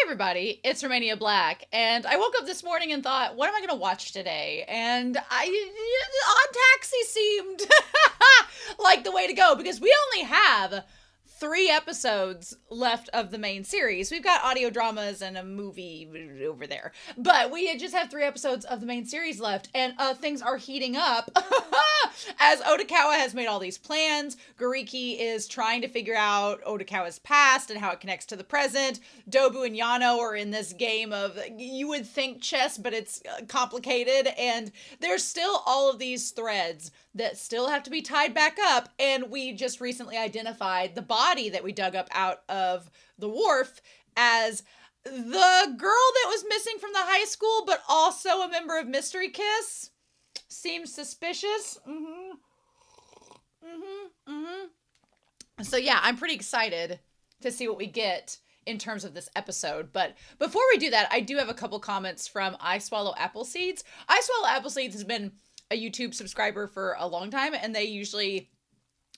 everybody, it's Romania Black, and I woke up this morning and thought, what am I going to watch today? And Odd Taxi seemed like the way to go, because we only have 3 episodes left of the main series. We've got audio dramas and a movie over there, but we just have 3 episodes of the main series left, and things are heating up as Odokawa has made all these plans. Guriki is trying to figure out Odokawa's past and how it connects to the present. Dobu and Yano are in this game of, you would think chess, but it's complicated, and there's still all of these threads that still have to be tied back up. And we just recently identified the body that we dug up out of the wharf as the girl that was missing from the high school, but also a member of Mystery Kiss. Seems suspicious. So yeah, I'm pretty excited to see what we get in terms of this episode. But before we do that, I do have a couple comments from I Swallow Apple Seeds. I Swallow Apple Seeds has been a YouTube subscriber for a long time, and they usually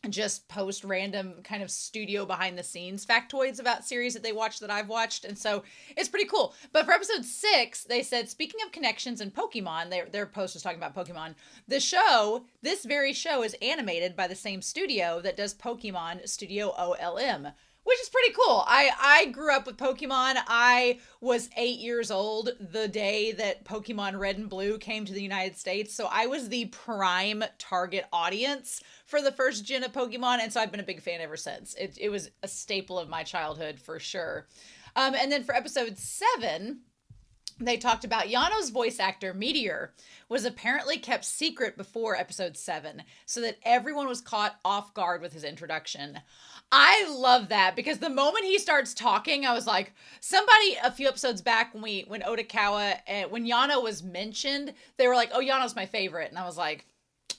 just post random kind of studio behind the scenes factoids about series that they watch that I've watched, and so it's pretty cool. But for episode 6, they said, speaking of connections in Pokemon, their post was talking about Pokemon. This very show is animated by the same studio that does Pokemon, Studio OLM, which is pretty cool. I grew up with Pokemon. I was 8 years old the day that Pokemon Red and Blue came to the United States. So I was the prime target audience for the first gen of Pokemon. And so I've been a big fan ever since. It was a staple of my childhood for sure. And then for episode 7, they talked about Yano's voice actor, Meteor, was apparently kept secret before episode 7 so that everyone was caught off guard with his introduction. I love that, because the moment he starts talking, I was like, somebody a few episodes back when Odokawa, when Yano was mentioned, they were like, oh, Yano's my favorite. And I was like,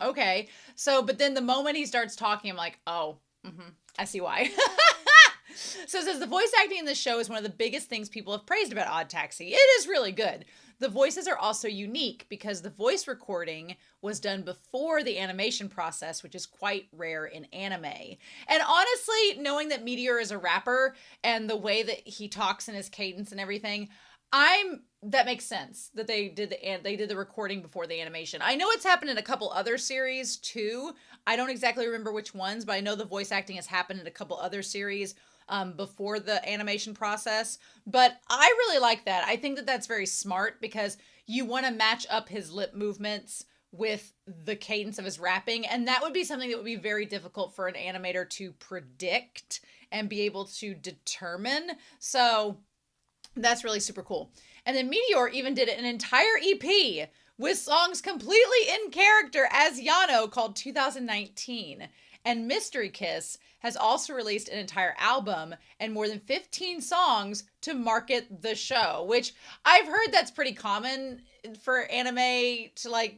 okay. So, but then the moment he starts talking, I'm like, oh, I see why. So it says the voice acting in this show is one of the biggest things people have praised about Odd Taxi. It is really good. The voices are also unique because the voice recording was done before the animation process, which is quite rare in anime. And honestly, knowing that Meteor is a rapper and the way that he talks and his cadence and everything, that makes sense that they did the recording before the animation. I know it's happened in a couple other series too. I don't exactly remember which ones, but I know the voice acting has happened in a couple other series before the animation process. But I really like that. I think that that's very smart, because you want to match up his lip movements with the cadence of his rapping. And that would be something that would be very difficult for an animator to predict and be able to determine. So that's really super cool. And then Meteor even did an entire EP with songs completely in character as Yano called 2019. And Mystery Kiss has also released an entire album and more than 15 songs to market the show, which I've heard that's pretty common for anime to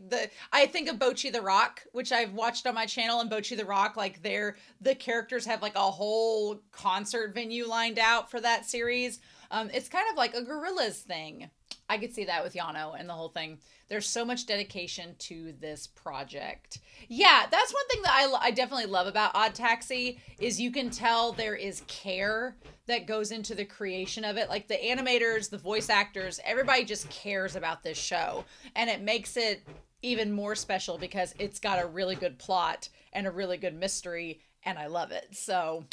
I think of Bocchi the Rock, which I've watched on my channel, and Bocchi the Rock, the characters have like a whole concert venue lined out for that series. It's kind of like a Gorillaz thing. I could see that with Yano and the whole thing. There's so much dedication to this project. Yeah, that's one thing that I definitely love about Odd Taxi is you can tell there is care that goes into the creation of it. Like the animators, the voice actors, everybody just cares about this show. And it makes it even more special because it's got a really good plot and a really good mystery, and I love it. So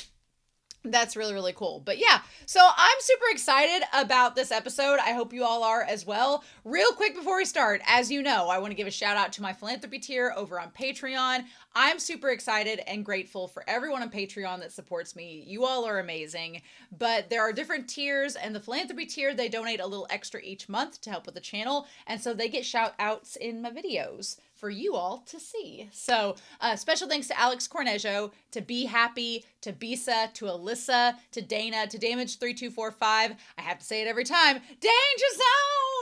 that's really, really cool. But yeah, so I'm super excited about this episode. I hope you all are as well. Real quick before we start, as you know, I want to give a shout out to my philanthropy tier over on Patreon. I'm super excited and grateful for everyone on Patreon that supports me. You all are amazing. But there are different tiers, and the philanthropy tier, they donate a little extra each month to help with the channel. And so they get shout outs in my videos for you all to see. So special thanks to Alex Cornejo, to Be Happy, to Bisa, to Alyssa, to Dana, to Damage3245. I have to say it every time. Danger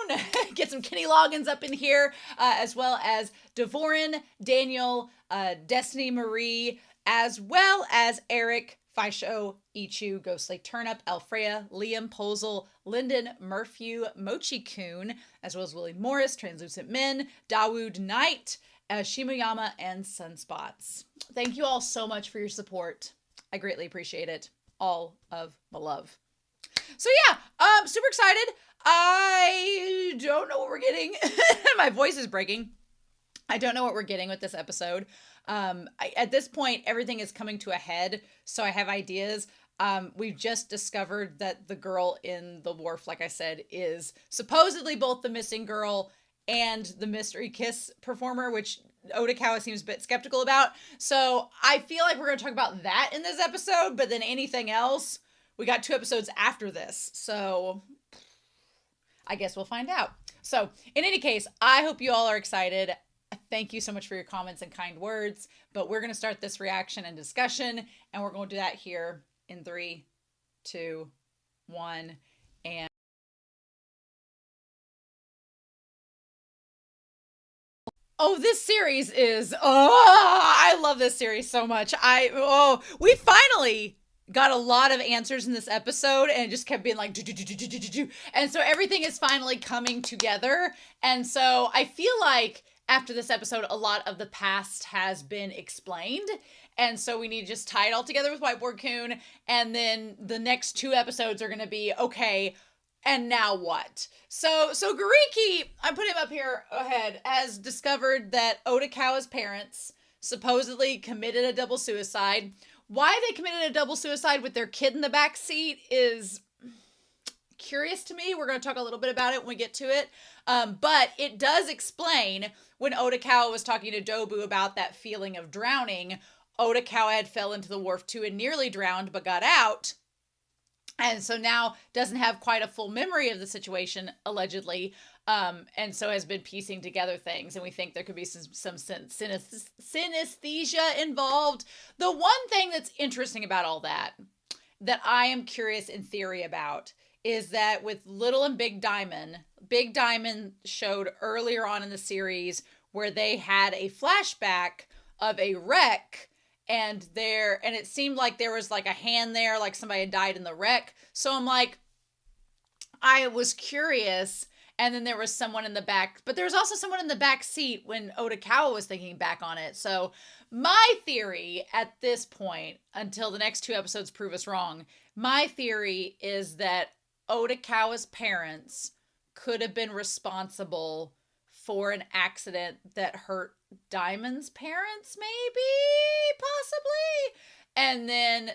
Zone! Get some Kenny Loggins up in here, as well as Devorin, Daniel, Destiny Marie, as well as Eric, Fisho, Ichu, Ghostly Turnip, Alfreya, Liam Posel, Lyndon, Murphew, Mochi Kun, as well as Willie Morris, Translucent Men, Dawood Knight, Shimoyama, and Sunspots. Thank you all so much for your support. I greatly appreciate it. All of my love. So yeah, super excited. I don't know what we're getting. My voice is breaking. I don't know what we're getting with this episode. At this point, everything is coming to a head, so I have ideas. We've just discovered that the girl in the wharf, like I said, is supposedly both the missing girl and the mystery kiss performer, which Odokawa seems a bit skeptical about. So I feel like we're going to talk about that in this episode, but then anything else, we got 2 episodes after this. So I guess we'll find out. So in any case, I hope you all are excited. Thank you so much for your comments and kind words. But we're going to start this reaction and discussion, and we're going to do that here in 3, 2, 1, and oh, this series is, I love this series so much. We finally got a lot of answers in this episode, and it just kept being like, and so everything is finally coming together. And so I feel like after this episode, a lot of the past has been explained. And so we need to just tie it all together with Whiteboard Coon. And then the next 2 episodes are going to be, okay, and now what? So Gariki, I put him up here ahead, has discovered that Odokawa's parents supposedly committed a double suicide. Why they committed a double suicide with their kid in the back seat is curious to me. We're going to talk a little bit about it when we get to it. But it does explain when Odokawa was talking to Dobu about that feeling of drowning. Odokawa had fell into the wharf too and nearly drowned, but got out. And so now doesn't have quite a full memory of the situation, allegedly. And so has been piecing together things. And we think there could be some synesthesia involved. The one thing that's interesting about all that I am curious in theory about, is that with Little and Big Diamond showed earlier on in the series where they had a flashback of a wreck, and it seemed like there was like a hand there, like somebody had died in the wreck. So I'm like, I was curious. And then there was someone in the back, but there was also someone in the back seat when Odokawa was thinking back on it. So my theory at this point, until the next 2 episodes prove us wrong, my theory is that Odokawa's parents could have been responsible for an accident that hurt Diamond's parents, maybe, possibly. And then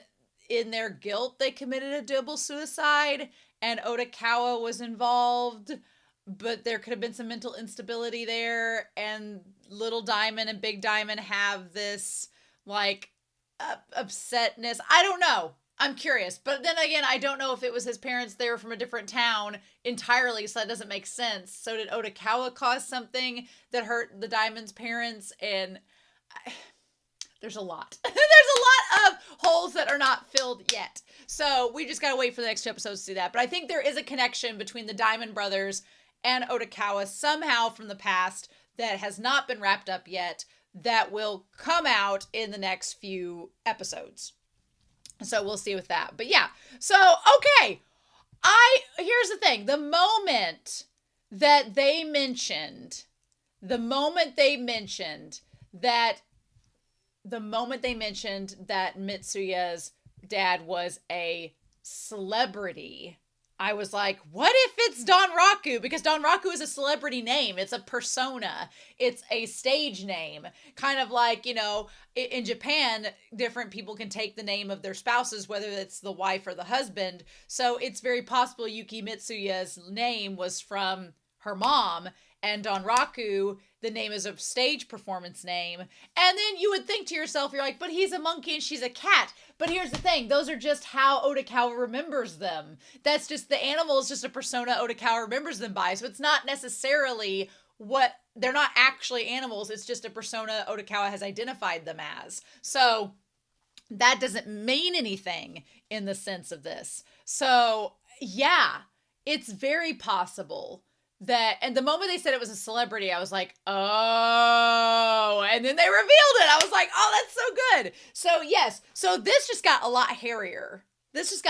in their guilt, they committed a double suicide, and Odokawa was involved, but there could have been some mental instability there, and Little Diamond and Big Diamond have this, like, upsetness. I don't know. I'm curious. But then again, I don't know if it was his parents. They were from a different town entirely, so that doesn't make sense. So did Odokawa cause something that hurt the Diamond's parents? And there's a lot. There's a lot of holes that are not filled yet. So we just got to wait for the next 2 episodes to see that. But I think there is a connection between the Diamond brothers and Odokawa somehow from the past that has not been wrapped up yet, that will come out in the next few episodes. So we'll see with that. But yeah, so, okay. Here's the thing. The moment they mentioned that Mitsuya's dad was a celebrity, I was like, what if it's Donraku? Because Donraku is a celebrity name. It's a persona. It's a stage name. Kind of like, in Japan, different people can take the name of their spouses, whether it's the wife or the husband. So it's very possible Yuki Mitsuya's name was from her mom, and Donraku, the name is a stage performance name. And then you would think to yourself, you're like, but he's a monkey and she's a cat. But here's the thing. Those are just how Odokawa remembers them. That's just, the animal is just a persona Odokawa remembers them by. So it's not necessarily they're not actually animals. It's just a persona Odokawa has identified them as. So that doesn't mean anything in the sense of this. So yeah, it's very possible that, and the moment they said it was a celebrity, I was like, oh, and then they revealed it. I was like, oh, that's so good. So yes, so this just got a lot hairier. Because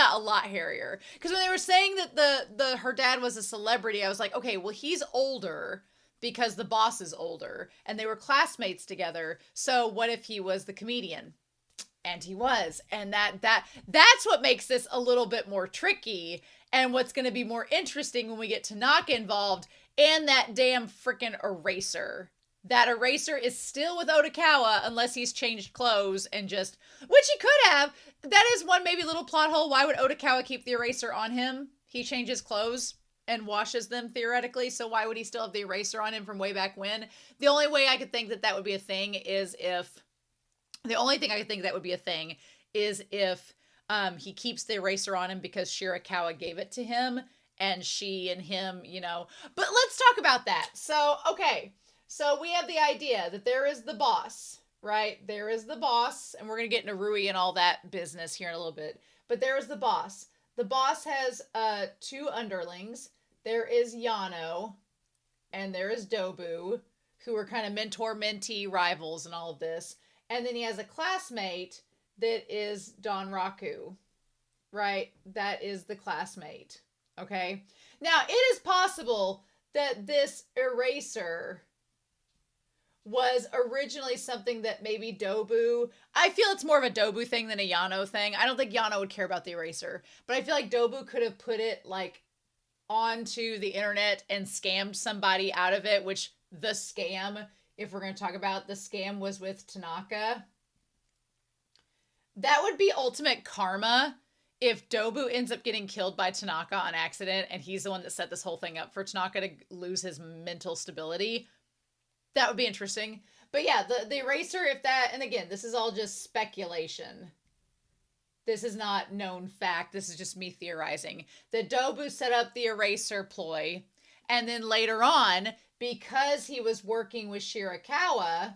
when they were saying that her dad was a celebrity, I was like, okay, well, he's older because the boss is older, and they were classmates together. So what if he was the comedian? And he was. And that's what makes this a little bit more tricky, and what's going to be more interesting when we get Tanaka involved, and that damn freaking eraser. That eraser is still with Odokawa unless he's changed clothes and just, which he could have. That is one maybe little plot hole. Why would Odokawa keep the eraser on him? He changes clothes and washes them theoretically, so why would he still have the eraser on him from way back when? The only way I could think that that would be a thing is if he keeps the eraser on him because Shirakawa gave it to him, and she and him, But let's talk about that. So, okay. So we have the idea that there is the boss, right? There is the boss, and we're going to get into Rui and all that business here in a little bit. But there is the boss. The boss has 2 underlings. There is Yano, and there is Dobu, who are kind of mentor-mentee rivals and all of this. And then he has a classmate that is Donraku, right? That is the classmate, okay? Now, it is possible that this eraser was originally something that maybe Dobu... I feel it's more of a Dobu thing than a Yano thing. I don't think Yano would care about the eraser, but I feel like Dobu could have put it, onto the internet and scammed somebody out of it, which the scam... If we're going to talk about the scam was with Tanaka. That would be ultimate karma if Dobu ends up getting killed by Tanaka on accident and he's the one that set this whole thing up for Tanaka to lose his mental stability. That would be interesting. But yeah, the eraser, and again, this is all just speculation. This is not known fact. This is just me theorizing. The Dobu set up the eraser ploy, and then later on, because he was working with Shirakawa,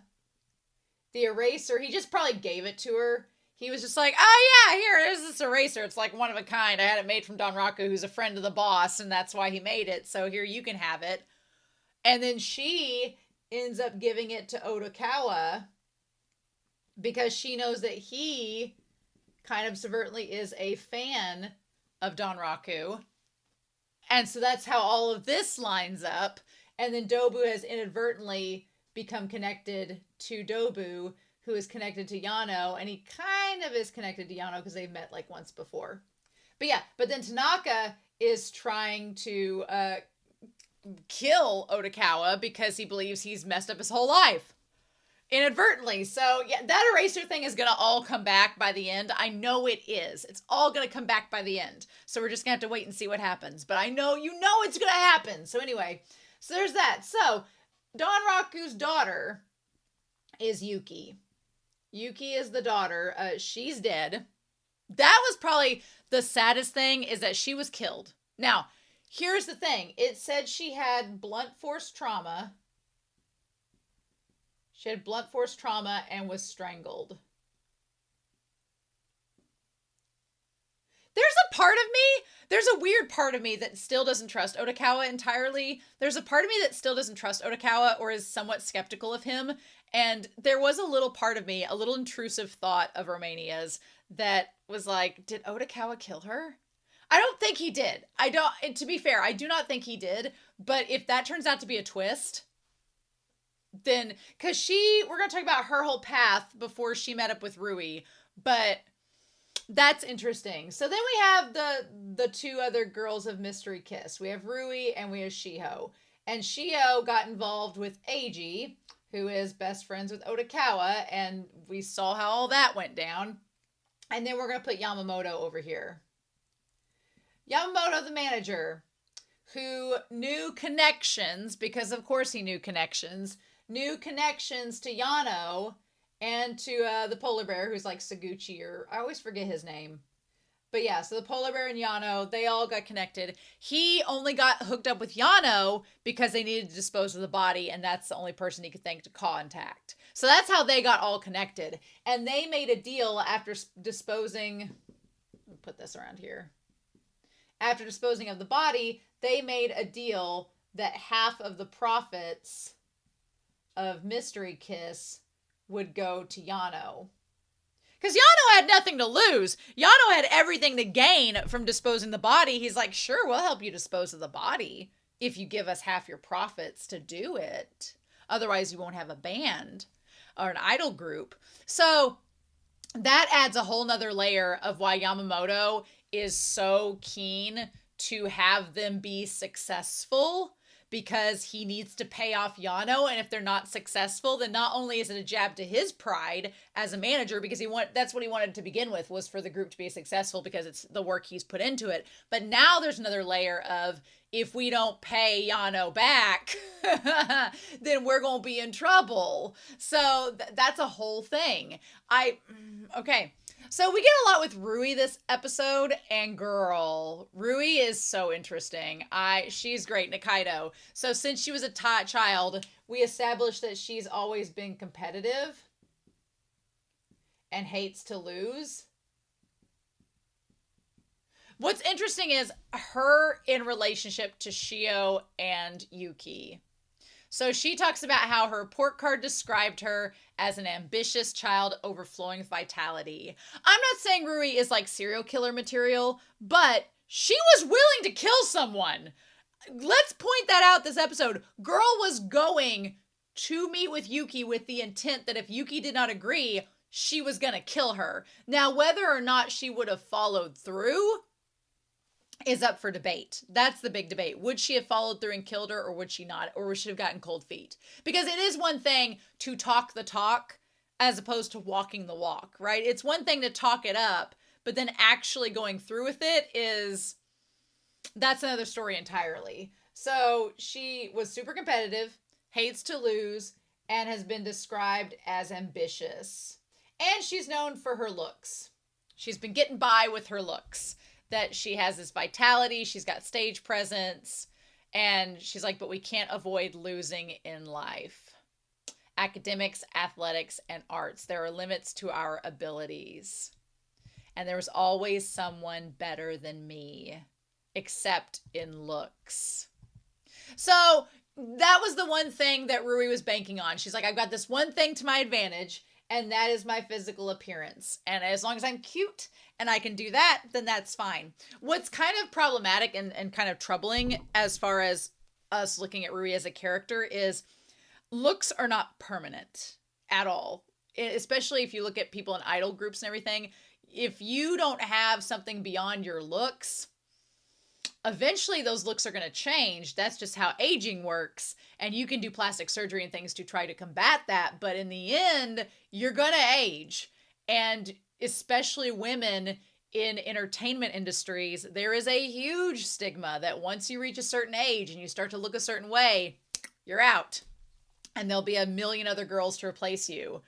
the eraser, he just probably gave it to her. He was just like, oh yeah, here's this eraser. It's like one of a kind. I had it made from Donraku, who's a friend of the boss, and that's why he made it. So here, you can have it. And then she ends up giving it to Odokawa because she knows that he kind of subvertly is a fan of Donraku. And so that's how all of this lines up. And then Dobu has inadvertently become connected to Dobu, who is connected to Yano. And he kind of is connected to Yano because they've met once before. But then Tanaka is trying to kill Odokawa because he believes he's messed up his whole life inadvertently. So yeah, that eraser thing is going to all come back by the end. I know it is. It's all going to come back by the end. So we're just going to have to wait and see what happens. But I know it's going to happen. So anyway, so there's that. So Donraku's daughter is Yuki. Yuki is the daughter. She's dead. That was probably the saddest thing, is that she was killed. Now, here's the thing. It said she had blunt force trauma. She had blunt force trauma and was strangled. There's a weird part of me that still doesn't trust Odokawa entirely. There's a part of me that still doesn't trust Odokawa or is somewhat skeptical of him. And there was a little part of me, a little intrusive thought of Romania's, that was like, did Odokawa kill her? I don't think he did. To be fair, I do not think he did. But if that turns out to be a twist, then, because we're going to talk about her whole path before she met up with Rui, but that's interesting. So then we have the 2 other girls of Mystery Kiss. We have Rui and we have Shiho. And Shiho got involved with Eiji, who is best friends with Odokawa, and we saw how all that went down. And then we're going to put Yamamoto over here. Yamamoto, the manager, who knew connections, because of course he knew connections to Yano and to the polar bear, who's like Saguchi, or I always forget his name. But yeah, so the polar bear and Yano, they all got connected. He only got hooked up with Yano because they needed to dispose of the body, and that's the only person he could think to contact. So that's how they got all connected. And they made a deal after disposing... Let me put this around here. After disposing of the body, they made a deal that half of the profits of Mystery Kiss would go to Yano. Because Yano had nothing to lose. Yano had everything to gain from disposing the body. He's like, sure, we'll help you dispose of the body if you give us half your profits to do it. Otherwise, you won't have a band or an idol group. So that adds a whole nother layer of why Yamamoto is so keen to have them be successful, because he needs to pay off Yano, and if they're not successful, then not only is it a jab to his pride as a manager, because that's what he wanted to begin with, was for the group to be successful because it's the work he's put into it. But now there's another layer of, if we don't pay Yano back, then we're going to be in trouble. So that's a whole thing. Okay. So we get a lot with Rui this episode, and girl, Rui is so interesting. She's great, Nikaido. So since she was a child, we established that she's always been competitive and hates to lose. What's interesting is her in relationship to Shio and Yuki. So she talks about how her report card described her as an ambitious child overflowing with vitality. I'm not saying Rui is like serial killer material, but she was willing to kill someone. Let's point that out this episode. Girl was going to meet with Yuki with the intent that if Yuki did not agree, she was going to kill her. Now, whether or not she would have followed through is up for debate. That's the big debate. Would she have followed through and killed her, or would she not? Or would she have gotten cold feet? Because it is one thing to talk the talk as opposed to walking the walk, right? It's one thing to talk it up, but then actually going through with it that's another story entirely. So she was super competitive, hates to lose, and has been described as ambitious. And she's known for her looks. She's been getting by with her looks. That she has this vitality, she's got stage presence, and she's like, but we can't avoid losing in life. Academics, athletics, and arts. There are limits to our abilities. And there was always someone better than me, except in looks. So that was the one thing that Rui was banking on. She's like, I've got this one thing to my advantage, and that is my physical appearance. And as long as I'm cute and I can do that, then that's fine. What's kind of problematic and kind of troubling as far as us looking at Rui as a character is looks are not permanent at all. Especially if you look at people in idol groups and everything. If you don't have something beyond your looks, eventually those looks are going to change. That's just how aging works. And you can do plastic surgery and things to try to combat that. But in the end, you're going to age. And especially women in entertainment industries, there is a huge stigma that once you reach a certain age and you start to look a certain way, you're out. And there'll be a million other girls to replace you.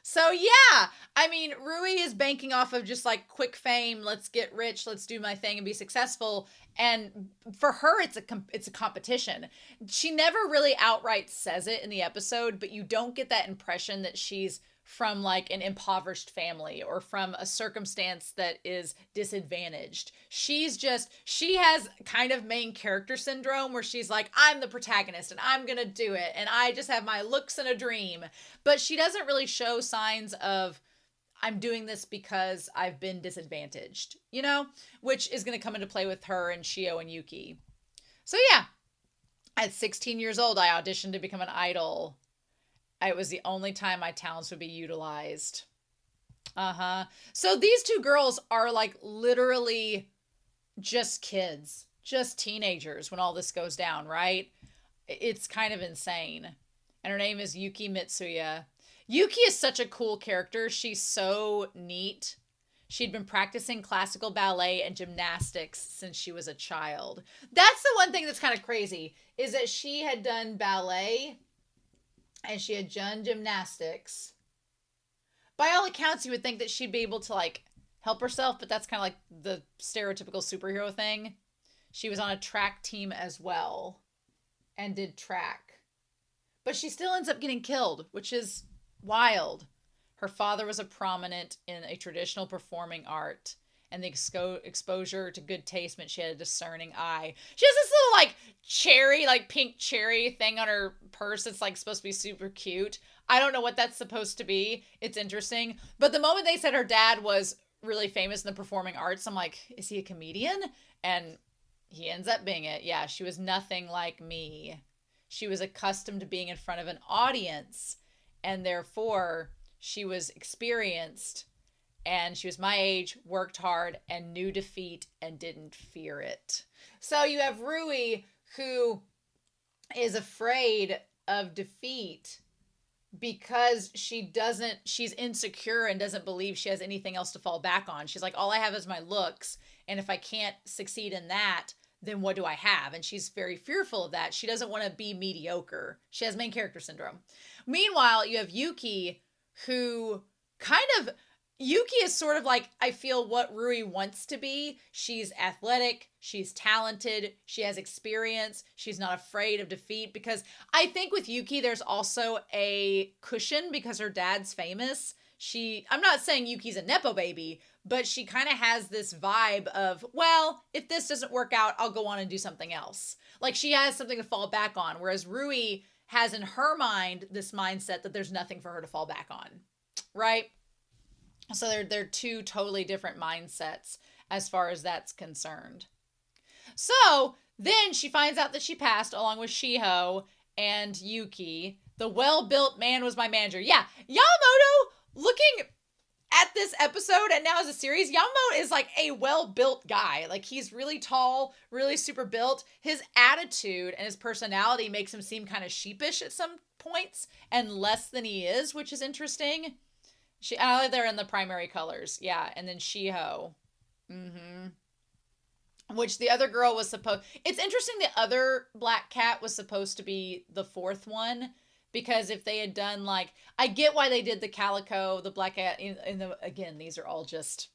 So yeah, I mean, Rui is banking off of just like quick fame. Let's get rich. Let's do my thing and be successful. And for her, it's a competition. She never really outright says it in the episode, but you don't get that impression that she's from like an impoverished family or from a circumstance that is disadvantaged. She has kind of main character syndrome where she's like, I'm the protagonist and I'm gonna do it and I just have my looks and a dream. But she doesn't really show signs of, I'm doing this because I've been disadvantaged, which is going to come into play with her and Shio and Yuki. So yeah, at 16 years old, I auditioned to become an idol. It was the only time my talents would be utilized. So these two girls are like literally just kids, just teenagers when all this goes down, right? It's kind of insane. And her name is Yuki Mitsuya. Yuki is such a cool character. She's so neat. She'd been practicing classical ballet and gymnastics since she was a child. That's the one thing that's kind of crazy, is that she had done ballet and she had done gymnastics. By all accounts, you would think that she'd be able to like help herself, but that's kind of like the stereotypical superhero thing. She was on a track team as well and did track. But she still ends up getting killed, which is wild. Her father was a prominent in a traditional performing art, and the exposure to good taste meant she had a discerning eye. She has this little like cherry, like pink cherry thing on her purse that's like supposed to be super cute. I don't know what that's supposed to be. It's interesting. But the moment they said her dad was really famous in the performing arts, I'm like, is he a comedian? And he ends up being it. Yeah, she was nothing like me. She was accustomed to being in front of an audience, and therefore she was experienced, and she was my age, worked hard, and knew defeat and didn't fear it. So you have Rui, who is afraid of defeat because she's insecure and doesn't believe she has anything else to fall back on. She's like, all I have is my looks, and if I can't succeed in that, then what do I have? And she's very fearful of that. She doesn't want to be mediocre. She has main character syndrome. Meanwhile, you have Yuki, who Yuki is sort of like, I feel, what Rui wants to be. She's athletic, she's talented, she has experience, she's not afraid of defeat, because I think with Yuki there's also a cushion because her dad's famous. I'm not saying Yuki's a Nepo baby, but she kind of has this vibe of, well, if this doesn't work out, I'll go on and do something else. Like, she has something to fall back on, whereas Rui has in her mind this mindset that there's nothing for her to fall back on, right? So they're two totally different mindsets as far as that's concerned. So then she finds out that she passed along with Shiho and Yuki. The well-built man was my manager. Yeah, Yamamoto, looking at this episode and now as a series, Yamamoto is like a well-built guy. Like, he's really tall, really super built. His attitude and his personality makes him seem kind of sheepish at some points and less than he is, which is interesting. I like they're in the primary colors. Yeah, and then Shiho. Which the other girl was supposed... It's interesting the other black cat was supposed to be the fourth one, because if they had done, like... I get why they did the calico, the black cat, again, these are all just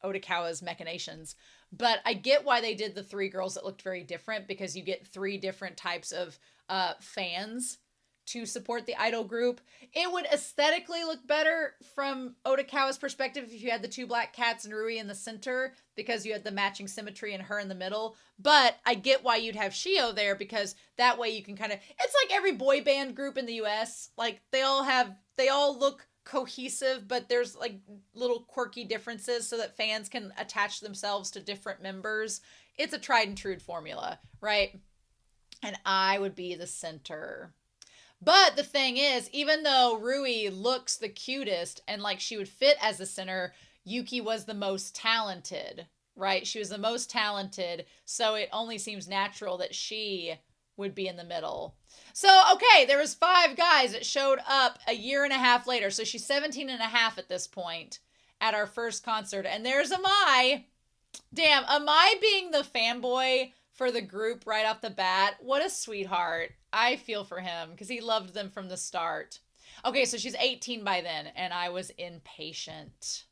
Odokawa's machinations, but I get why they did the three girls that looked very different, because you get three different types of fans to support the idol group. It would aesthetically look better from Odokawa's perspective if you had the two black cats and Rui in the center, because you had the matching symmetry and her in the middle. But I get why you'd have Shiho there, because that way you can kind of... It's like every boy band group in the US. Like, they all look cohesive, but there's like little quirky differences so that fans can attach themselves to different members. It's a tried and true formula, right? And I would be the center. But the thing is, even though Rui looks the cutest and like she would fit as the center, Yuki was the most talented, right? She was the most talented, so it only seems natural that she would be in the middle. So, okay, there was 5 guys that showed up a year and a half later. So she's 17 and a half at this point at our first concert. And there's Amai. Damn, Amai being the fanboy for the group right off the bat. What a sweetheart. I feel for him because he loved them from the start. Okay, so she's 18 by then, and I was impatient.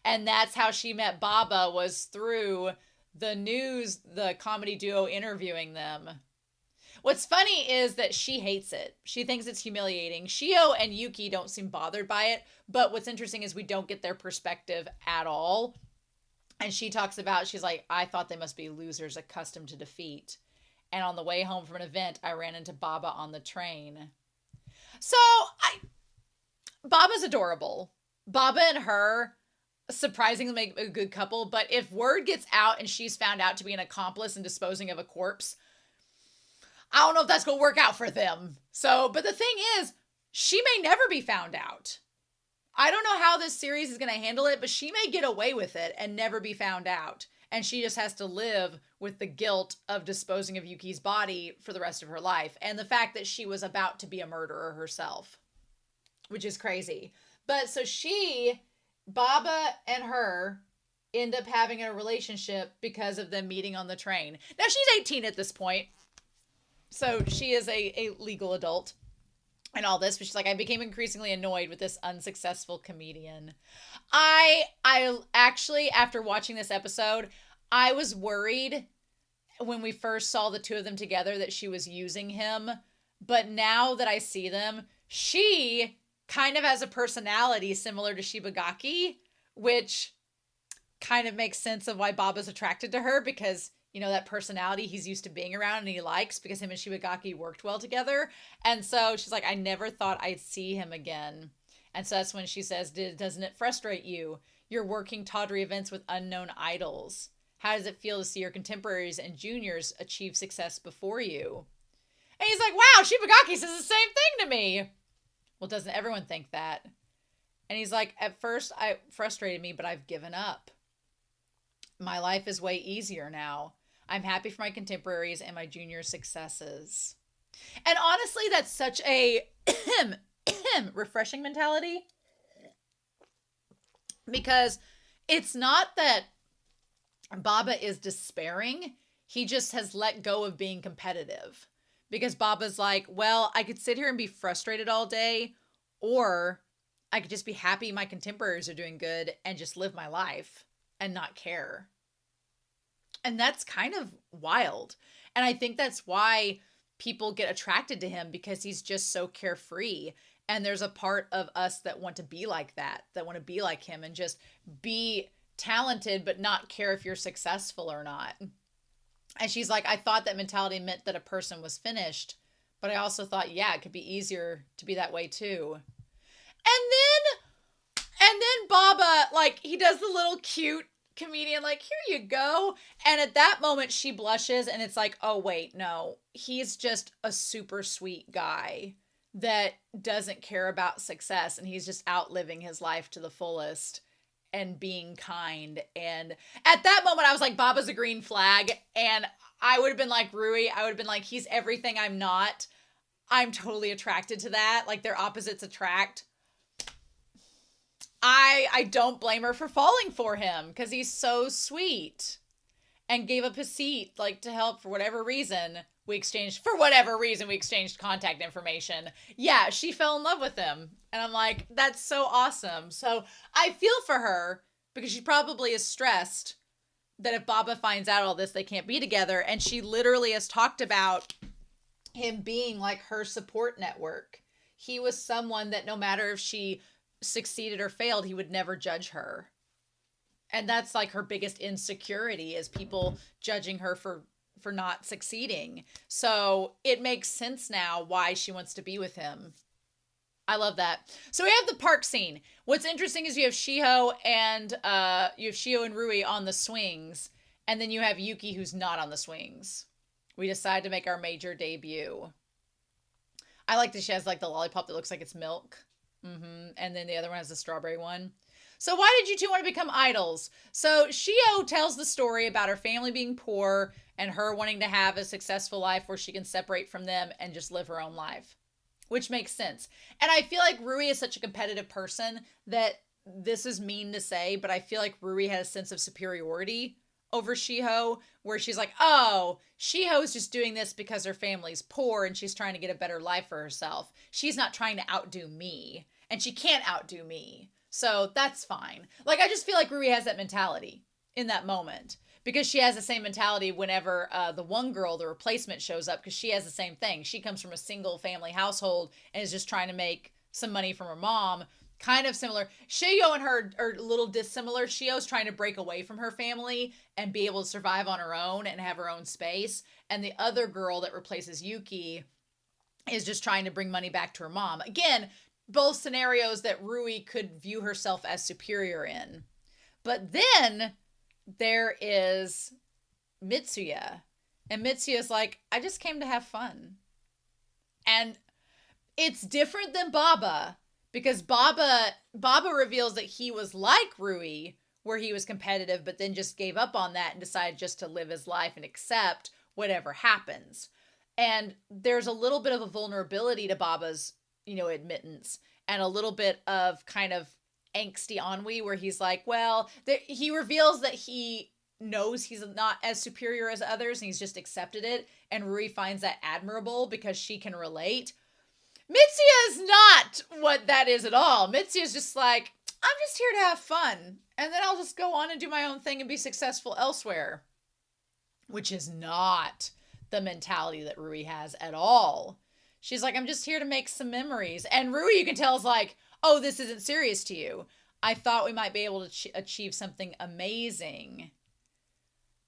And that's how she met Baba, was through the comedy duo interviewing them. What's funny is that she hates it. She thinks it's humiliating. Shiho and Yuki don't seem bothered by it, but what's interesting is we don't get their perspective at all. And she talks about, she's like, I thought they must be losers accustomed to defeat. And on the way home from an event, I ran into Baba on the train. So, Baba's adorable. Baba and her surprisingly make a good couple, but if word gets out and she's found out to be an accomplice in disposing of a corpse, I don't know if that's going to work out for them. So, but the thing is, she may never be found out. I don't know how this series is going to handle it, but she may get away with it and never be found out. And she just has to live with the guilt of disposing of Yuki's body for the rest of her life. And the fact that she was about to be a murderer herself, which is crazy. But so Baba and her end up having a relationship because of them meeting on the train. Now, she's 18 at this point, so she is a legal adult and all this, but she's like, I became increasingly annoyed with this unsuccessful comedian. I actually, after watching this episode, I was worried when we first saw the two of them together that she was using him. But now that I see them, she kind of has a personality similar to Shibagaki, which kind of makes sense of why Baba's attracted to her, because, you know, that personality he's used to being around and he likes, because him and Shibagaki worked well together. And so she's like, I never thought I'd see him again. And so that's when she says, doesn't it frustrate you? You're working tawdry events with unknown idols. How does it feel to see your contemporaries and juniors achieve success before you? And he's like, wow, Shibagaki says the same thing to me. Well, doesn't everyone think that? And he's like, at first, I frustrated me, but I've given up. My life is way easier now. I'm happy for my contemporaries and my junior successes. And honestly, that's such a refreshing mentality, because it's not that Baba is despairing. He just has let go of being competitive, because Baba's like, well, I could sit here and be frustrated all day, or I could just be happy my contemporaries are doing good and just live my life and not care. And that's kind of wild. And I think that's why people get attracted to him, because he's just so carefree. And there's a part of us that want to be like that want to be like him and just be talented, but not care if you're successful or not. And she's like, I thought that mentality meant that a person was finished, but I also thought, yeah, it could be easier to be that way too. And then Baba, like, he does the little cute comedian, like, here you go. And at that moment she blushes, and it's like, oh wait, no, he's just a super sweet guy that doesn't care about success, and he's just out living his life to the fullest and being kind. And at that moment I was like, Baba's a green flag. And I would have been like Rui. I would have been like, he's everything I'm not. I'm totally attracted to that. Like, their opposites attract. I don't blame her for falling for him, because he's so sweet and gave up his seat, like, to help for whatever reason. We exchanged contact information. Yeah, she fell in love with him. And I'm like, that's so awesome. So I feel for her, because she probably is stressed that if Baba finds out all this, they can't be together. And she literally has talked about him being like her support network. He was someone that no matter if she succeeded or failed, he would never judge her. And that's like her biggest insecurity, is people judging her for not succeeding. So it makes sense now why she wants to be with him. I love that. So we have the park scene. What's interesting is you have Shiho and Rui on the swings, and then you have Yuki, who's not on the swings. We decide to make our major debut. I like that she has like the lollipop that looks like it's milk. And then the other one has the strawberry one. So why did you two want to become idols? So Shiho tells the story about her family being poor and her wanting to have a successful life where she can separate from them and just live her own life, which makes sense. And I feel like Rui is such a competitive person that this is mean to say, but I feel like Rui has a sense of superiority over Shiho, where she's like, oh, Shiho's just doing this because her family's poor and she's trying to get a better life for herself. She's not trying to outdo me, and she can't outdo me. So that's fine. Like, I just feel like Rui has that mentality in that moment, because she has the same mentality whenever the one girl, the replacement, shows up, because she has the same thing. She comes from a single family household and is just trying to make some money from her mom. Kind of similar. Shiho and her are a little dissimilar. Shiho's trying to break away from her family and be able to survive on her own and have her own space. And the other girl that replaces Yuki is just trying to bring money back to her mom. Again, both scenarios that Rui could view herself as superior in. But then there is Mitsuya. And Mitsuya's like, I just came to have fun. And it's different than Baba, because Baba reveals that he was like Rui, where he was competitive, but then just gave up on that and decided just to live his life and accept whatever happens. And there's a little bit of a vulnerability to Baba's, admittance, and a little bit of kind of angsty ennui, where he's like, well, he reveals that he knows he's not as superior as others, and he's just accepted it. And Rui finds that admirable because she can relate. Mitsuya is not what that is at all. Mitsuya is just like, I'm just here to have fun, and then I'll just go on and do my own thing and be successful elsewhere. Which is not the mentality that Rui has at all. She's like, I'm just here to make some memories. And Rui, you can tell, is like, oh, this isn't serious to you. I thought we might be able to achieve something amazing,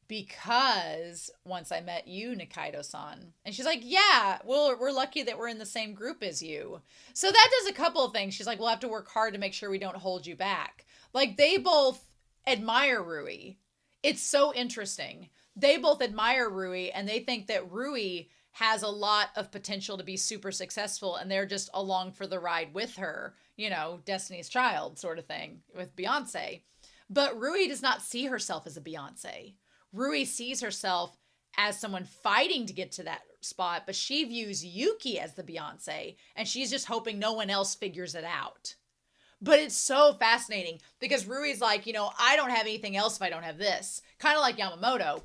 because once I met you, Nikaido-san. And she's like, yeah, well, we're lucky that we're in the same group as you. So that does a couple of things. She's like, we'll have to work hard to make sure we don't hold you back. Like, they both admire Rui. It's so interesting. They both admire Rui, and they think that Rui has a lot of potential to be super successful, and they're just along for the ride with her, you know, Destiny's Child sort of thing with Beyonce. But Rui does not see herself as a Beyonce. Rui sees herself as someone fighting to get to that spot, but she views Yuki as the Beyonce, and she's just hoping no one else figures it out. But it's so fascinating because Rui's like, you know, I don't have anything else if I don't have this. Kind of like Yamamoto.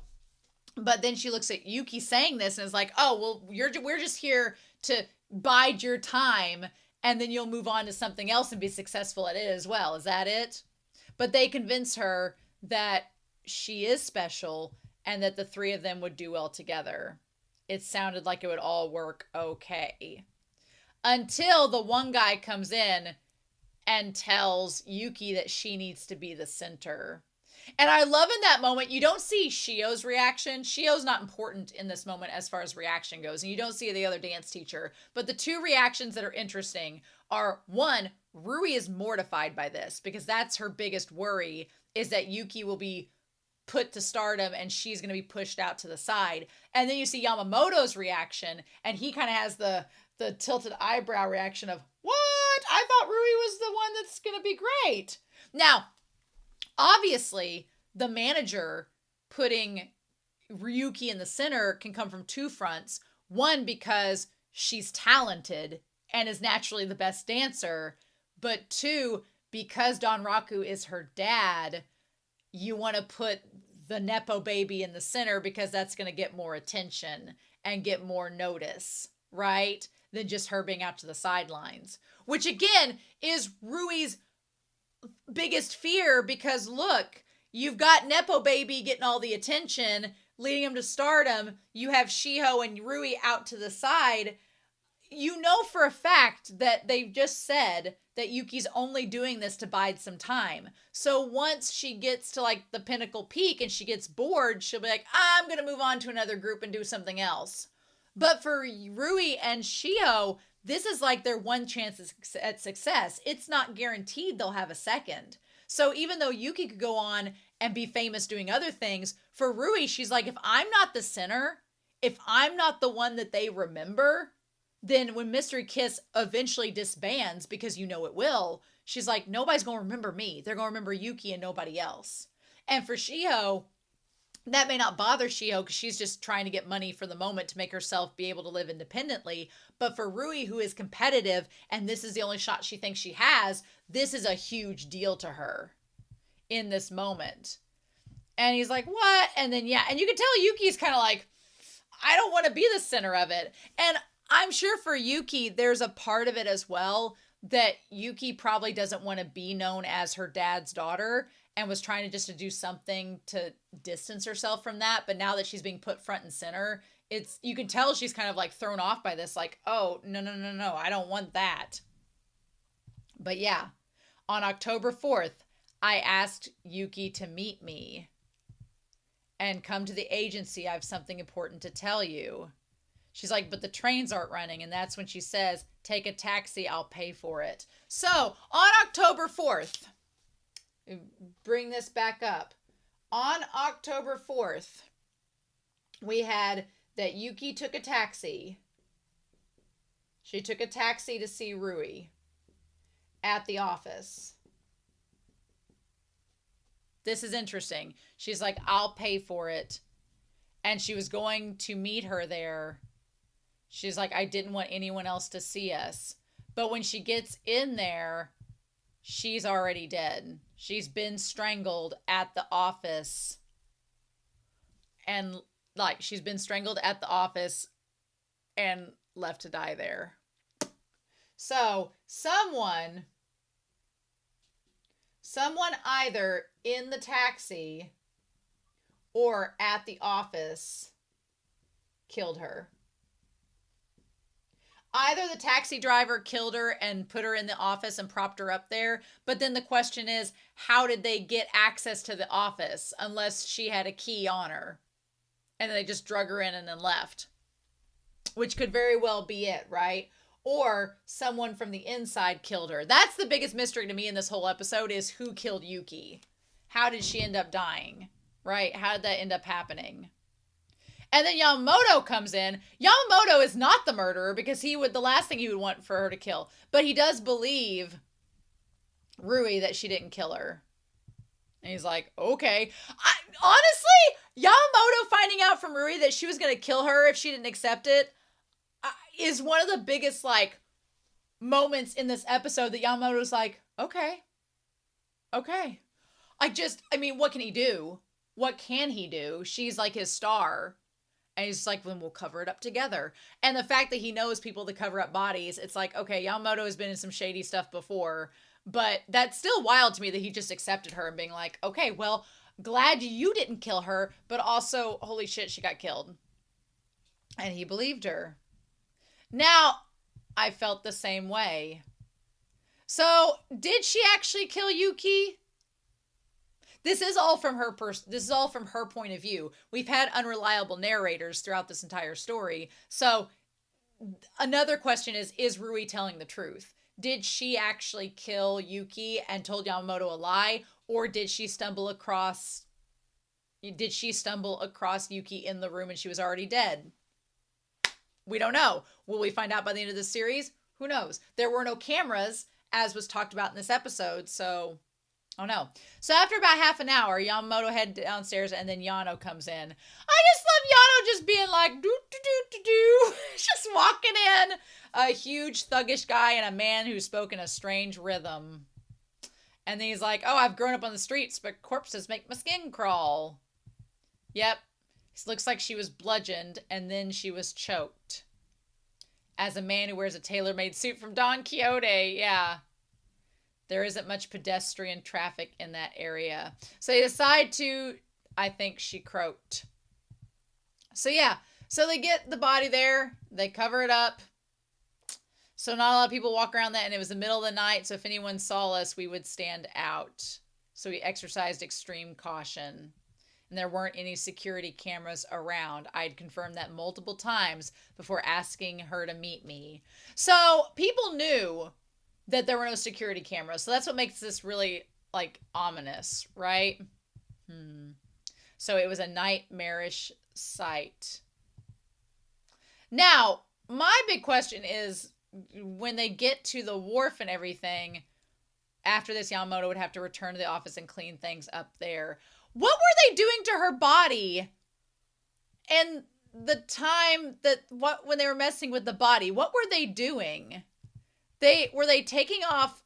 But then she looks at Yuki saying this and is like, oh, well, we're just here to bide your time, and then you'll move on to something else and be successful at it as well. Is that it? But they convince her that she is special and that the three of them would do well together. It sounded like it would all work okay. Until the one guy comes in and tells Yuki that she needs to be the center. And I love in that moment, you don't see Shio's reaction. Shio's not important in this moment as far as reaction goes. And you don't see the other dance teacher. But the two reactions that are interesting are, one, Rui is mortified by this because that's her biggest worry, is that Yuki will be put to stardom and she's going to be pushed out to the side. And then you see Yamamoto's reaction, and he kind of has the tilted eyebrow reaction of, what? I thought Rui was the one that's going to be great. Now, obviously, the manager putting Ryuki in the center can come from two fronts. One, because she's talented and is naturally the best dancer. But two, because Donraku is her dad, you want to put the Nepo baby in the center because that's going to get more attention and get more notice, right? Than just her being out to the sidelines. Which, again, is Rui's biggest fear, because look, you've got Nepo baby getting all the attention, leading him to stardom. You have Shiho and Rui out to the side. You know for a fact that they've just said that Yuki's only doing this to bide some time. So once she gets to like the pinnacle peak and she gets bored, she'll be like, I'm going to move on to another group and do something else. But for Rui and Shiho, this is like their one chance at success. It's not guaranteed they'll have a second. So even though Yuki could go on and be famous doing other things, for Rui, she's like, if I'm not the center, if I'm not the one that they remember, then when Mystery Kiss eventually disbands, because you know it will, she's like, nobody's going to remember me. They're going to remember Yuki and nobody else. And for Shiho, that may not bother Shiho because she's just trying to get money for the moment to make herself be able to live independently. But for Rui, who is competitive, and this is the only shot she thinks she has, this is a huge deal to her in this moment. And he's like, what? And then, yeah, and you can tell Yuki's kind of like, I don't want to be the center of it. And I'm sure for Yuki, there's a part of it as well that Yuki probably doesn't want to be known as her dad's daughter and was trying to just to do something to distance herself from that. But now that she's being put front and center, you can tell she's kind of like thrown off by this, like, oh, no, I don't want that. But yeah, on October 4th, I asked Yuki to meet me and come to the agency. I have something important to tell you. She's like, but the trains aren't running. And that's when she says, take a taxi, I'll pay for it. So on October 4th, bring this back up. On October 4th, we had that Yuki took a taxi. She took a taxi to see Rui at the office. This is interesting. She's like, I'll pay for it. And she was going to meet her there. She's like, I didn't want anyone else to see us. But when she gets in there, she's already dead. She's been strangled at the office. And like, she's been strangled at the office and left to die there. So someone either in the taxi or at the office killed her. Either the taxi driver killed her and put her in the office and propped her up there. But then the question is, how did they get access to the office unless she had a key on her? And they just drug her in and then left. Which could very well be it, right? Or someone from the inside killed her. That's the biggest mystery to me in this whole episode, is who killed Yuki? How did she end up dying? Right? How did that end up happening? And then Yamamoto comes in. Yamamoto is not the murderer because the last thing he would want for her to kill. But he does believe Rui that she didn't kill her. And he's like, okay. Honestly, Yamamoto finding out from Rui that she was going to kill her if she didn't accept it is one of the biggest, like, moments in this episode that Yamamoto's like, okay. I mean, what can he do? What can he do? She's like his star. And he's like, then we'll cover it up together. And the fact that he knows people that cover up bodies, it's like, okay, Yamamoto has been in some shady stuff before. But that's still wild to me that he just accepted her and being like, okay, well, glad you didn't kill her, but also, holy shit, she got killed. And he believed her. Now, I felt the same way. So, did she actually kill Yuki? This is all from her this is all from her point of view. We've had unreliable narrators throughout this entire story. So, another question is Rui telling the truth? Did she actually kill Yuki and told Yamamoto a lie, or did she stumble across Yuki in the room and she was already dead? We don't know. Will we find out by the end of this series? Who knows? There were no cameras, as was talked about in this episode, so oh no. So after about half an hour, Yamamoto head downstairs and then Yano comes in. I just love Yano just being like, do. Just walking in. A huge thuggish guy and a man who spoke in a strange rhythm. And then he's like, oh, I've grown up on the streets, but corpses make my skin crawl. Yep. It looks like she was bludgeoned and then she was choked. As a man who wears a tailor-made suit from Don Quixote. Yeah. There isn't much pedestrian traffic in that area. So they decide to, I think she croaked. So yeah. So they get the body there. They cover it up. So not a lot of people walk around that, and it was the middle of the night, so if anyone saw us, we would stand out. So we exercised extreme caution. And there weren't any security cameras around. I'd confirmed that multiple times before asking her to meet me. So people knew that there were no security cameras. So that's what makes this really, like, ominous, right? So it was a nightmarish sight. Now, my big question is, when they get to the wharf and everything, after this, Yamamoto would have to return to the office and clean things up there. What were they doing to her body? And the time when they were messing with the body, what were they doing? Were they taking off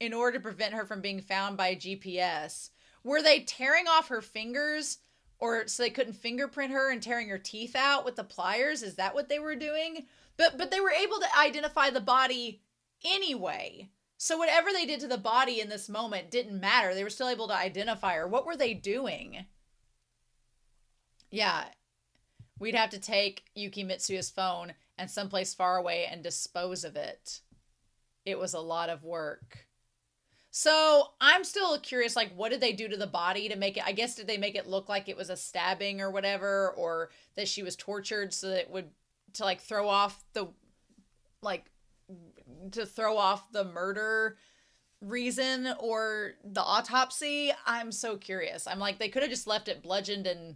in order to prevent her from being found by GPS? Were they tearing off her fingers or so they couldn't fingerprint her and tearing her teeth out with the pliers? Is that what they were doing? But they were able to identify the body anyway. So whatever they did to the body in this moment didn't matter. They were still able to identify her. What were they doing? Yeah. We'd have to take Yuki Mitsuya's phone and someplace far away and dispose of it. It was a lot of work. So I'm still curious, like, what did they do to the body to make it, I guess, did they make it look like it was a stabbing or whatever, or that she was tortured so that it would, to like throw off the murder reason or the autopsy? I'm so curious. I'm like, they could have just left it bludgeoned and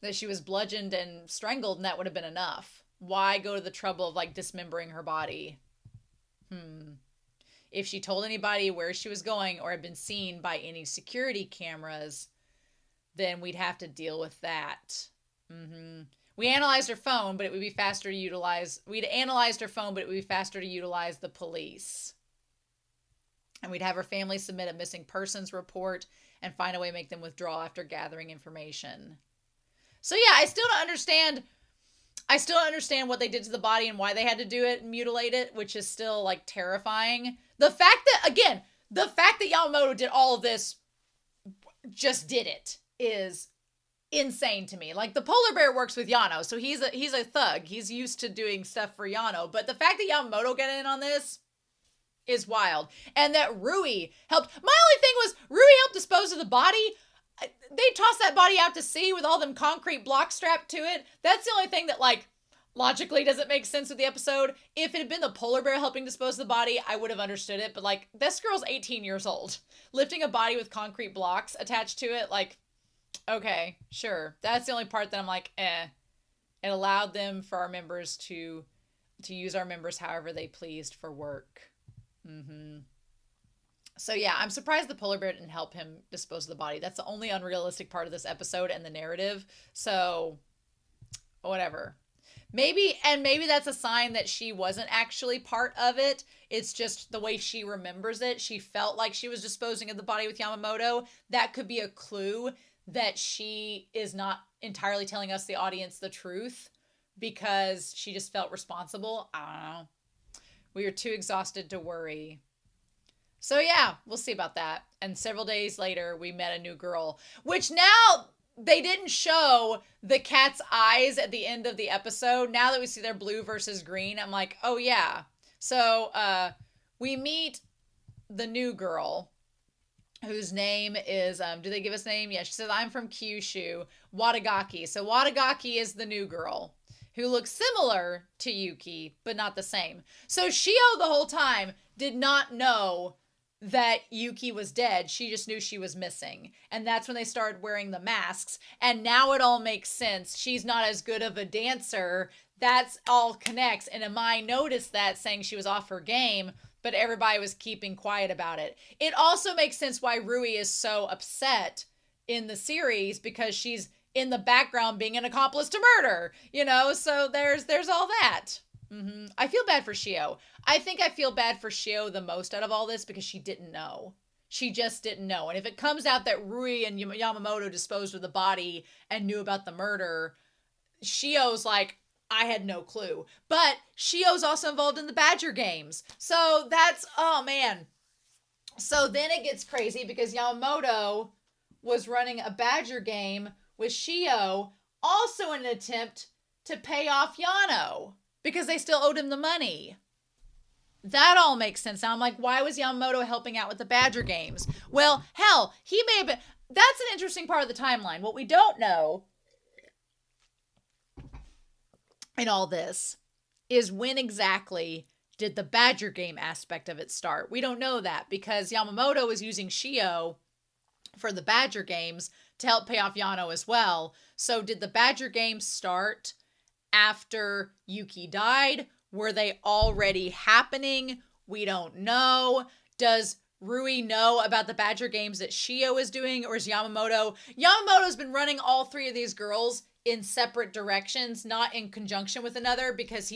that she was bludgeoned and strangled and that would have been enough. Why go to the trouble of like dismembering her body? If she told anybody where she was going or had been seen by any security cameras, then we'd have to deal with that. We analyzed her phone, but it would be faster to utilize. We'd analyzed her phone, but it would be faster to utilize the police. And we'd have her family submit a missing persons report and find a way to make them withdraw after gathering information. So yeah, I still don't understand what they did to the body and why they had to do it and mutilate it, which is still like terrifying. The fact that Yamamoto did all of this, just did it, is insane to me. Like, the polar bear works with Yano, so he's a thug. He's used to doing stuff for Yano, but the fact that Yamamoto got in on this is wild. And that Rui helped. My only thing was Rui helped dispose of the body. They tossed that body out to sea with all them concrete blocks strapped to it. That's the only thing that, like, logically doesn't make sense with the episode. If it had been the polar bear helping dispose of the body, I would have understood it. But, like, this girl's 18 years old. Lifting a body with concrete blocks attached to it, like, okay, sure. That's the only part that I'm like, eh. It allowed them for our members to use our members however they pleased for work. So yeah, I'm surprised the polar bear didn't help him dispose of the body. That's the only unrealistic part of this episode and the narrative. So whatever. Maybe that's a sign that she wasn't actually part of it. It's just the way she remembers it. She felt like she was disposing of the body with Yamamoto. That could be a clue that she is not entirely telling us, the audience, the truth because she just felt responsible. I don't know. We were too exhausted to worry. So yeah, we'll see about that. And several days later, we met a new girl, which now they didn't show the cat's eyes at the end of the episode. Now that we see their blue versus green, I'm like, oh yeah. So we meet the new girl whose name is, do they give us a name? Yeah, she says, I'm from Kyushu, Wadagaki. So Wadagaki is the new girl who looks similar to Yuki, but not the same. So Shio the whole time did not know that Yuki was dead. She just knew she was missing. And that's when they started wearing the masks. And now it all makes sense. She's not as good of a dancer. That's all connects. And Amai noticed that, saying she was off her game, but everybody was keeping quiet about it. It also makes sense why Rui is so upset in the series, because she's in the background being an accomplice to murder, so there's all that. I feel bad for Shio. I think I feel bad for Shio the most out of all this because she didn't know. She just didn't know. And if it comes out that Rui and Yamamoto disposed of the body and knew about the murder, Shio's like, I had no clue. But Shio's also involved in the Badger games. So that's, oh man. So then it gets crazy because Yamamoto was running a Badger game with Shio, also in an attempt to pay off Yano, because they still owed him the money. That all makes sense. Now I'm like, why was Yamamoto helping out with the Badger games? Well, hell, he may have been. That's an interesting part of the timeline. What we don't know in all this is when exactly did the Badger game aspect of it start. We don't know that because Yamamoto was using Shio for the Badger games to help pay off Yano as well. So did the Badger games start after Yuki died? Were they already happening? We don't know. Does Rui know about the Badger games that Shio is doing, or is Yamamoto? Yamamoto's been running all three of these girls in separate directions, not in conjunction with another, because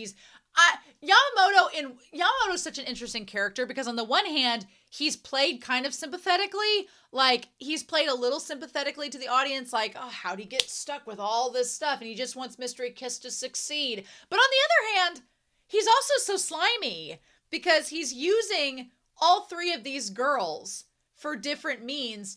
Yamamoto's such an interesting character because on the one hand, he's played kind of sympathetically. Like, he's played a little sympathetically to the audience, like, oh, how'd he get stuck with all this stuff? And he just wants Mystery Kiss to succeed. But on the other hand, he's also so slimy because he's using all three of these girls for different means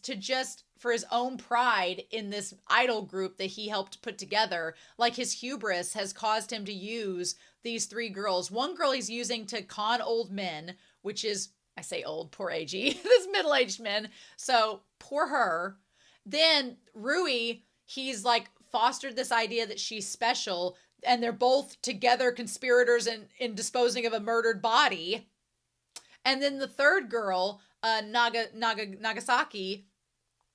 for his own pride in this idol group that he helped put together. Like, his hubris has caused him to use these three girls. One girl he's using to con old men, which is, I say old, poor AG, this middle-aged men. So poor her. Then Rui, he's like fostered this idea that she's special, and they're both together conspirators in disposing of a murdered body. And then the third girl, Nagasaki,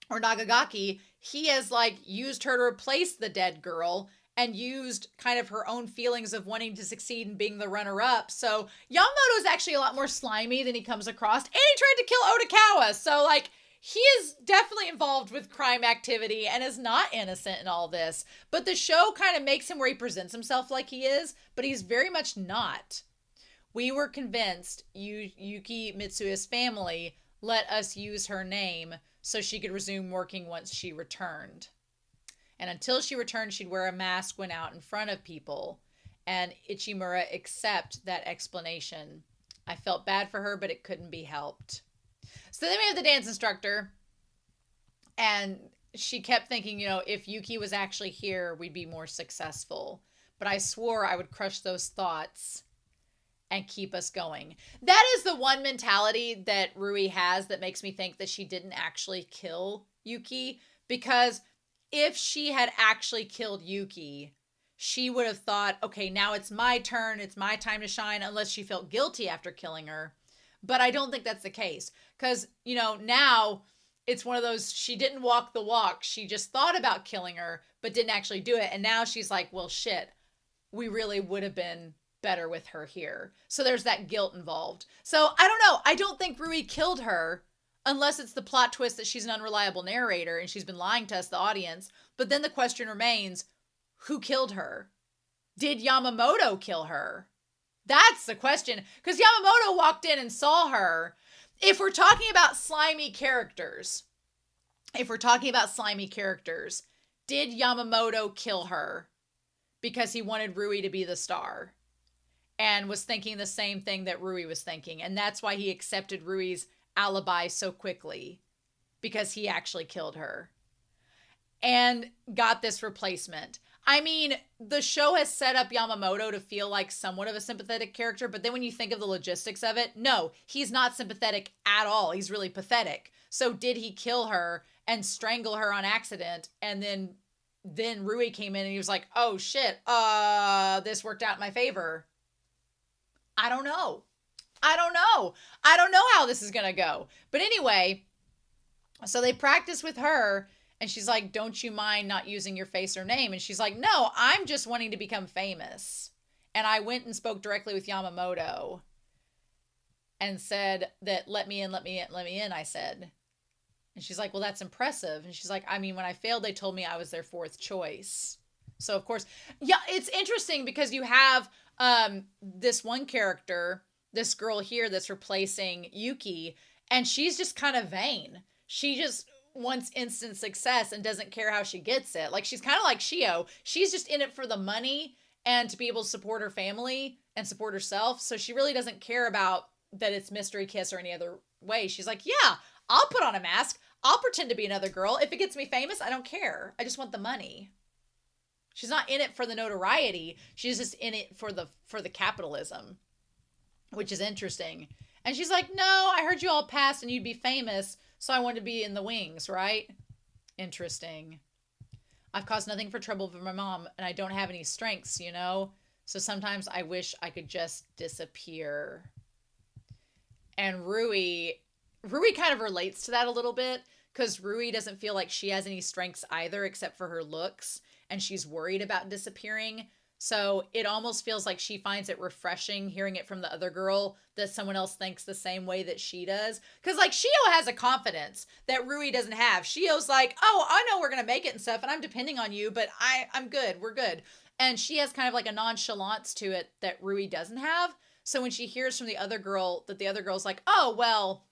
or Nagagaki, he has like used her to replace the dead girl and used kind of her own feelings of wanting to succeed and being the runner-up. So Yamamoto is actually a lot more slimy than he comes across. And he tried to kill Odokawa. So like, he is definitely involved with crime activity and is not innocent in all this. But the show kind of makes him where he presents himself like he is, but he's very much not. We were convinced Yuki Mitsuya's family let us use her name so she could resume working once she returned. And until she returned, she'd wear a mask when out in front of people. And Ichimura accepted that explanation. I felt bad for her, but it couldn't be helped. So then we have the dance instructor. And she kept thinking, if Yuki was actually here, we'd be more successful. But I swore I would crush those thoughts and keep us going. That is the one mentality that Rui has that makes me think that she didn't actually kill Yuki. Because if she had actually killed Yuki, she would have thought, okay, now it's my turn. It's my time to shine, unless she felt guilty after killing her. But I don't think that's the case. Because, now it's one of those, she didn't walk the walk. She just thought about killing her, but didn't actually do it. And now she's like, well, shit, we really would have been better with her here. So there's that guilt involved. So I don't know. I don't think Rui killed her unless it's the plot twist that she's an unreliable narrator and she's been lying to us, the audience. But then the question remains, who killed her? Did Yamamoto kill her? That's the question. Because Yamamoto walked in and saw her. If we're talking about slimy characters, did Yamamoto kill her because he wanted Rui to be the star and was thinking the same thing that Rui was thinking? And that's why he accepted Rui's alibi so quickly, because he actually killed her and got this replacement. I mean, the show has set up Yamamoto to feel like somewhat of a sympathetic character, but then when you think of the logistics of it, no, he's not sympathetic at all. He's really pathetic. So did he kill her and strangle her on accident? And then Rui came in and he was like, oh shit, this worked out in my favor. I don't know how this is going to go. But anyway, so they practice with her. And she's like, don't you mind not using your face or name? And she's like, no, I'm just wanting to become famous. And I went and spoke directly with Yamamoto and said that, let me in, I said. And she's like, well, that's impressive. And she's like, I mean, when I failed, they told me I was their fourth choice. So, of course, yeah, it's interesting because you have this one character, this girl here that's replacing Yuki, and she's just kind of vain. She just wants instant success and doesn't care how she gets it. Like, she's kind of like Shio. She's just in it for the money and to be able to support her family and support herself. So she really doesn't care about that it's Mystery Kiss or any other way. She's like, yeah, I'll put on a mask. I'll pretend to be another girl. If it gets me famous, I don't care. I just want the money. She's not in it for the notoriety. She's just in it for the capitalism, which is interesting. And she's like, no, I heard you all passed and you'd be famous, so I wanted to be in the wings, right? Interesting. I've caused nothing for trouble for my mom, and I don't have any strengths, you know? So sometimes I wish I could just disappear. And Rui kind of relates to that a little bit, because Rui doesn't feel like she has any strengths either, except for her looks, and she's worried about disappearing. So it almost feels like she finds it refreshing hearing it from the other girl that someone else thinks the same way that she does. Because, like, Shio has a confidence that Rui doesn't have. Shio's like, oh, I know we're going to make it and stuff, and I'm depending on you, but I'm good. We're good. And she has kind of like a nonchalance to it that Rui doesn't have. So when she hears from the other girl that the other girl's like, oh, well,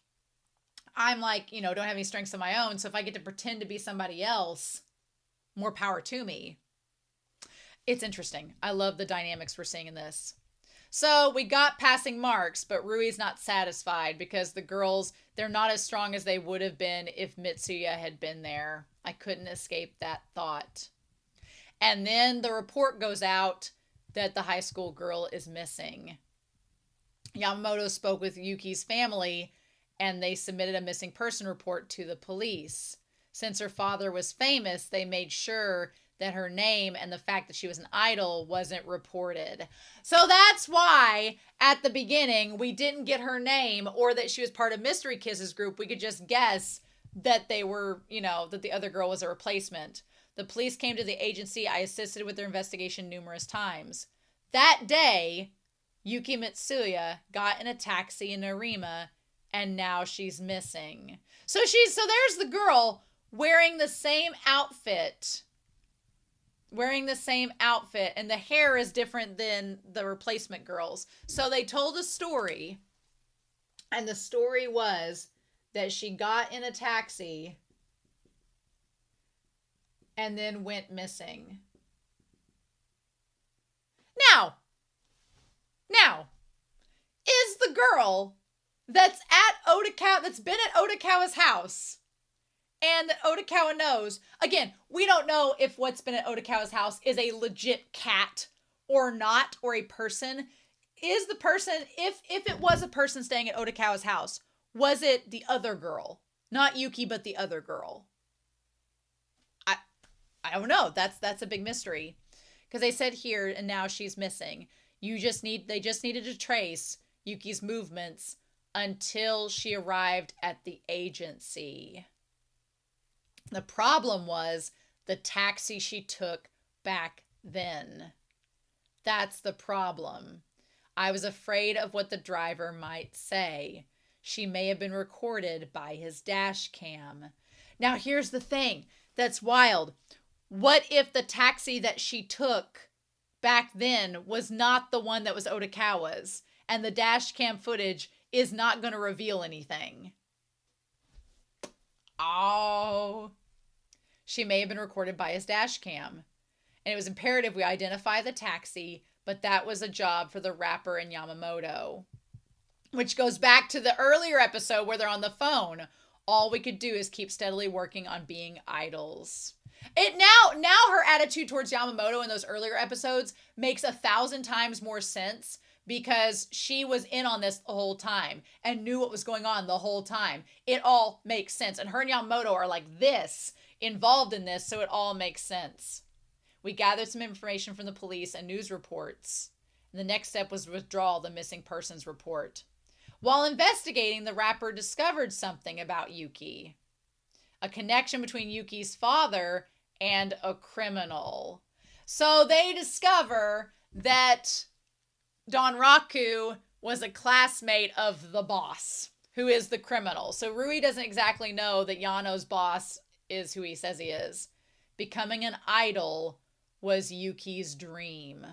I'm like, you know, don't have any strengths of my own. So if I get to pretend to be somebody else, more power to me. It's interesting. I love the dynamics we're seeing in this. So we got passing marks, but Rui's not satisfied because the girls, they're not as strong as they would have been if Mitsuya had been there. I couldn't escape that thought. And then the report goes out that the high school girl is missing. Yamamoto spoke with Yuki's family and they submitted a missing person report to the police. Since her father was famous, they made sure that her name and the fact that she was an idol wasn't reported. So that's why at the beginning we didn't get her name or that she was part of Mystery Kiss's group. We could just guess that they were, you know, that the other girl was a replacement. The police came to the agency. I assisted with their investigation numerous times. That day, Yuki Mitsuya got in a taxi in Narima and now she's missing. So there's the girl wearing the same outfit, and the hair is different than the replacement girls. So they told a story, and the story was that she got in a taxi and then went missing. Now, is the girl that's been at Odokawa's house, and that Odokawa knows. Again, we don't know if what's been at Odokawa's house is a legit cat or not, or a person. Is the person, if it was a person staying at Odokawa's house, was it the other girl? Not Yuki, but the other girl. I don't know. That's a big mystery. Because they said here, and now she's missing. They just needed to trace Yuki's movements until she arrived at the agency. The problem was the taxi she took back then. That's the problem. I was afraid of what the driver might say. She may have been recorded by his dash cam. Now, here's the thing that's wild. What if the taxi that she took back then was not the one that was Odokawa's, and the dash cam footage is not going to reveal anything? Oh. She may have been recorded by his dash cam. And it was imperative we identify the taxi, but that was a job for the rapper and Yamamoto. Which goes back to the earlier episode where they're on the phone. All we could do is keep steadily working on being idols. It now her attitude towards Yamamoto in those earlier episodes makes 1,000 times more sense, because she was in on this the whole time and knew what was going on the whole time. It all makes sense. And her and Yamamoto are like this, involved in this, so it all makes sense. We gathered some information from the police and news reports. And the next step was to withdraw the missing persons report. While investigating, the rapper discovered something about Yuki. A connection between Yuki's father and a criminal. So they discover that Donraku was a classmate of the boss, who is the criminal. So Rui doesn't exactly know that Yano's boss is who he says he is. Becoming an idol was Yuki's dream.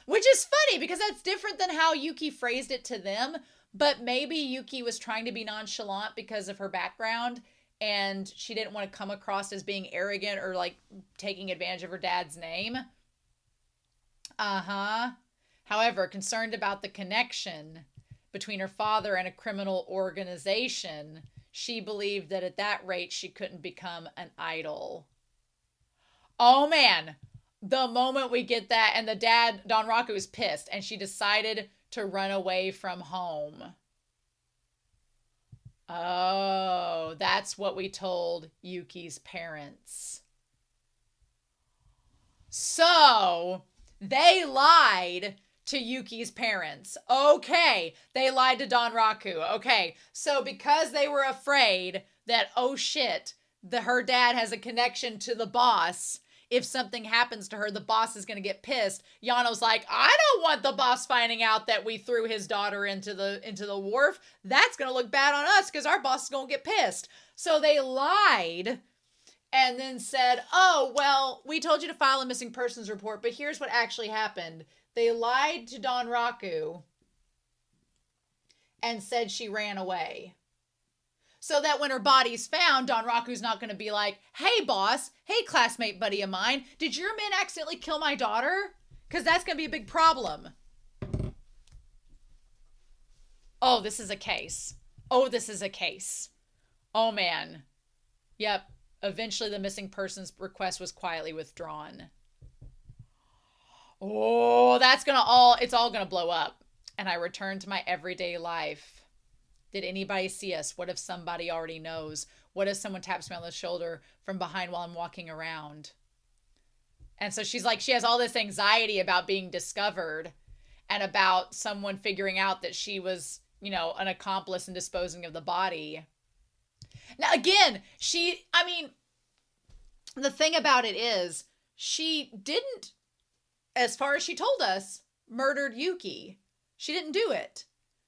Which is funny, because that's different than how Yuki phrased it to them. But maybe Yuki was trying to be nonchalant because of her background, and she didn't want to come across as being arrogant or like taking advantage of her dad's name. However, concerned about the connection between her father and a criminal organization, she believed that at that rate she couldn't become an idol. Oh man, the moment we get that, and the dad, Donraku, is pissed, and she decided to run away from home. Oh, that's what we told Yuki's parents. So they lied to Yuki's parents. Okay, they lied to Donraku. Okay, so because they were afraid that, oh shit, her dad has a connection to the boss, if something happens to her, the boss is going to get pissed. Yano's like, I don't want the boss finding out that we threw his daughter into the wharf. That's going to look bad on us because our boss is going to get pissed. So they lied and then said, oh, well, we told you to file a missing persons report, but here's what actually happened. They lied to Donraku and said she ran away. So that when her body's found, Donraku's not going to be like, hey, boss, hey, classmate buddy of mine, did your men accidentally kill my daughter? Because that's going to be a big problem. Oh, this is a case. Oh, this is a case. Oh, man. Yep. Eventually, the missing persons request was quietly withdrawn. Oh, it's all going to blow up. And I returned to my everyday life. Did anybody see us? What if somebody already knows? What if someone taps me on the shoulder from behind while I'm walking around? And so she's like, she has all this anxiety about being discovered and about someone figuring out that she was, an accomplice in disposing of the body. Now, again, the thing about it is, she didn't, as far as she told us, murdered Yuki. She didn't do it.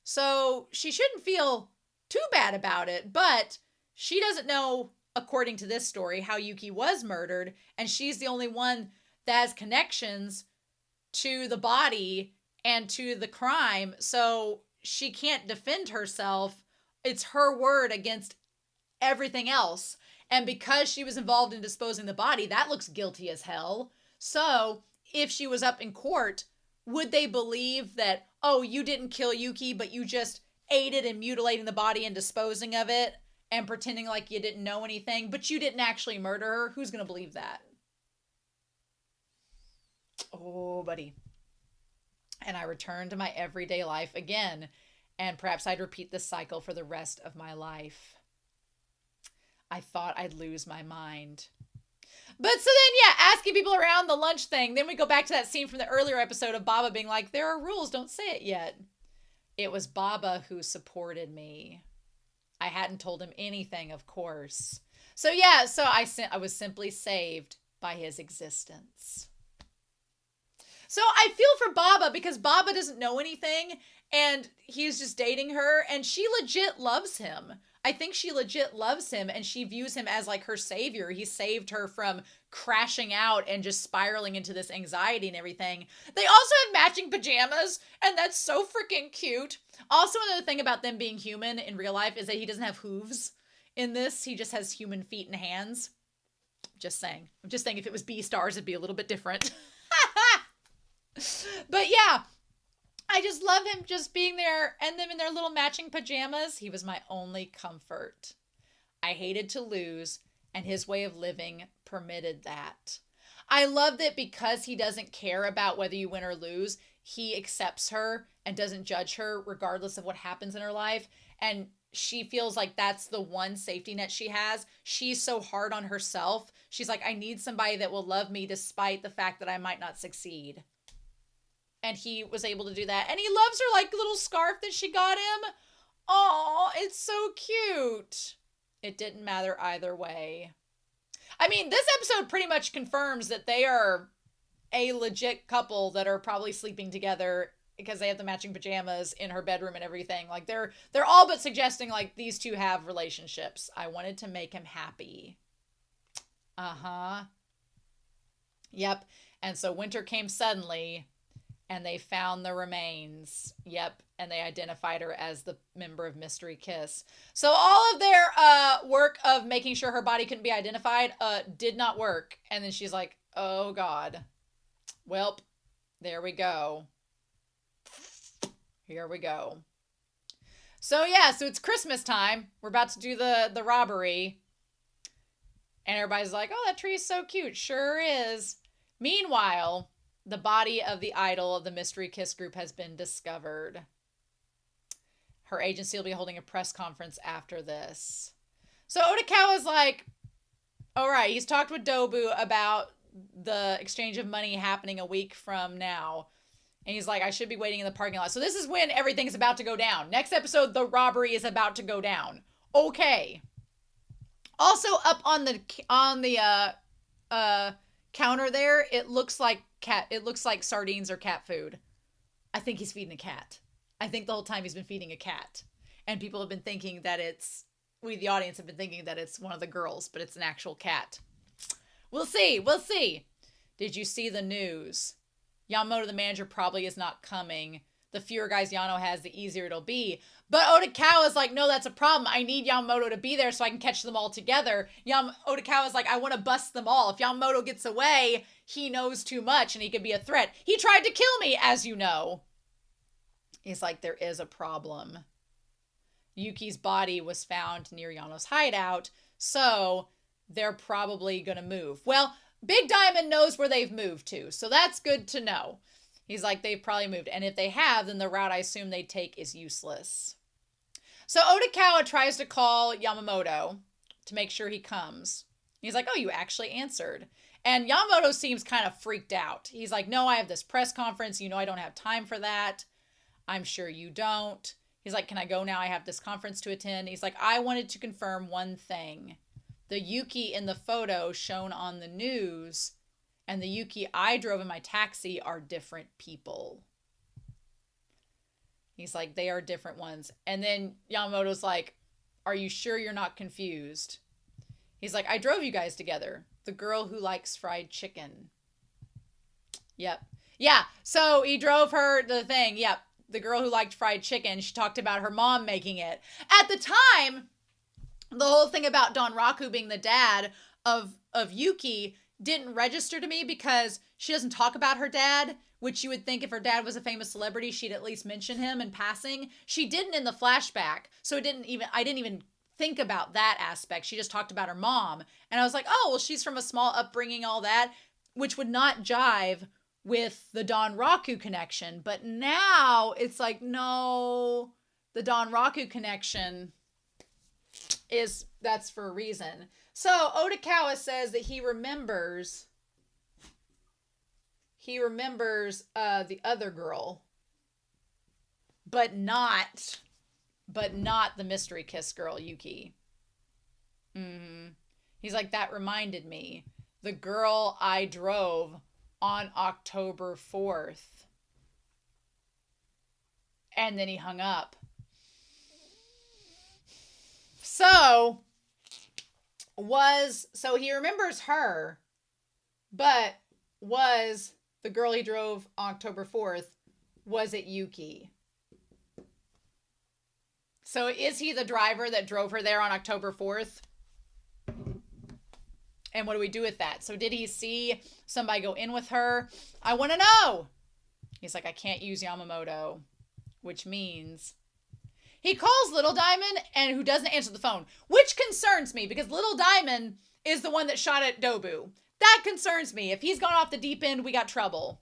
So she shouldn't feel too bad about it, but she doesn't know, according to this story, how Yuki was murdered, and she's the only one that has connections to the body and to the crime, so she can't defend herself. It's her word against everything else, and because she was involved in disposing the body, that looks guilty as hell. So if she was up in court, would they believe that, oh, you didn't kill Yuki, but you just aided in mutilating the body and disposing of it and pretending like you didn't know anything, but you didn't actually murder her? Who's going to believe that? Oh, buddy. And I returned to my everyday life again, and perhaps I'd repeat this cycle for the rest of my life. I thought I'd lose my mind. But so then, yeah, asking people around the lunch thing. Then we go back to that scene from the earlier episode of Baba being like, there are rules, don't say it yet. It was Baba who supported me. I hadn't told him anything, of course. So yeah, I was simply saved by his existence. So I feel for Baba because Baba doesn't know anything and he's just dating her and she legit loves him. I think she legit loves him and she views him as like her savior. He saved her from crashing out and just spiraling into this anxiety and everything. They also have matching pajamas and that's so freaking cute. Also, another thing about them being human in real life is that he doesn't have hooves in this. He just has human feet and hands. Just saying. I'm just saying if it was Beastars, it'd be a little bit different. But yeah, I just love him just being there and them in their little matching pajamas. He was my only comfort. I hated to lose, and his way of living permitted that. I love that because he doesn't care about whether you win or lose, he accepts her and doesn't judge her regardless of what happens in her life. And she feels like that's the one safety net she has. She's so hard on herself. She's like, I need somebody that will love me despite the fact that I might not succeed. And he was able to do that. And he loves her like little scarf that she got him. Oh, it's so cute. It didn't matter either way. I mean, this episode pretty much confirms that they are a legit couple that are probably sleeping together because they have the matching pajamas in her bedroom and everything. Like they're all but suggesting like these two have relationships. I wanted to make him happy. Uh-huh. Yep. And so winter came suddenly and they found the remains. Yep. And they identified her as the member of Mystery Kiss. So all of their work of making sure her body couldn't be identified did not work. And then she's like, oh God. Welp, there we go. Here we go. So yeah, so it's Christmas time. We're about to do the robbery. And everybody's like, oh, that tree is so cute. Sure is. Meanwhile, the body of the idol of the Mystery Kiss group has been discovered. Her agency will be holding a press conference after this. So Odokawa's like, all right, he's talked with Dobu about the exchange of money happening a week from now. And he's like, I should be waiting in the parking lot. So this is when everything's about to go down. Next episode, the robbery is about to go down. Okay. Also up on the counter there, it looks like sardines or cat food. I think he's feeding a cat. I think the whole time he's been feeding a cat. And people have been thinking that we, the audience, have been thinking that it's one of the girls, but it's an actual cat. We'll see. We'll see. Did you see the news? Yamamoto, the manager, probably is not coming. The fewer guys Yano has, the easier it'll be. But Odokawa's like, no, that's a problem. I need Yamamoto to be there so I can catch them all together. Odokawa's like, I want to bust them all. If Yamamoto gets away, he knows too much and he could be a threat. He tried to kill me, as you know. He's like, there is a problem. Yuki's body was found near Yano's hideout, so they're probably going to move. Well, Big Diamond knows where they've moved to, so that's good to know. He's like, they've probably moved. And if they have, then the route I assume they take is useless. So Odokawa tries to call Yamamoto to make sure he comes. He's like, oh, you actually answered. And Yamamoto seems kind of freaked out. He's like, no, I have this press conference. You know I don't have time for that. I'm sure you don't. He's like, can I go now? I have this conference to attend. He's like, I wanted to confirm one thing. The Yuki in the photo shown on the news and the Yuki I drove in my taxi are different people. He's like, they are different ones. And then Yamamoto's like, are you sure you're not confused? He's like, I drove you guys together. The girl who likes fried chicken. Yep. Yeah, so he drove her the thing. Yep, the girl who liked fried chicken. She talked about her mom making it. At the time, the whole thing about Donraku being the dad of Yuki didn't register to me because she doesn't talk about her dad, which you would think if her dad was a famous celebrity, she'd at least mention him in passing. She didn't in the flashback, so I didn't even think about that aspect. She just talked about her mom. And I was like, oh, well, she's from a small upbringing, all that, which would not jive with the Donraku connection. But now it's like, no, the Donraku connection that's for a reason. So Odokawa says that he remembers the other girl, but not the Mystery Kiss girl, Yuki. He's like, that reminded me. The girl I drove on October 4th. And then he hung up. So he remembers her, but was the girl he drove October 4th, was it Yuki? So is he the driver that drove her there on October 4th? And what do we do with that? So did he see somebody go in with her? I want to know. He's like, I can't use Yamamoto, which means he calls Little Diamond and who doesn't answer the phone, which concerns me because Little Diamond is the one that shot at Dobu. That concerns me. If he's gone off the deep end, we got trouble.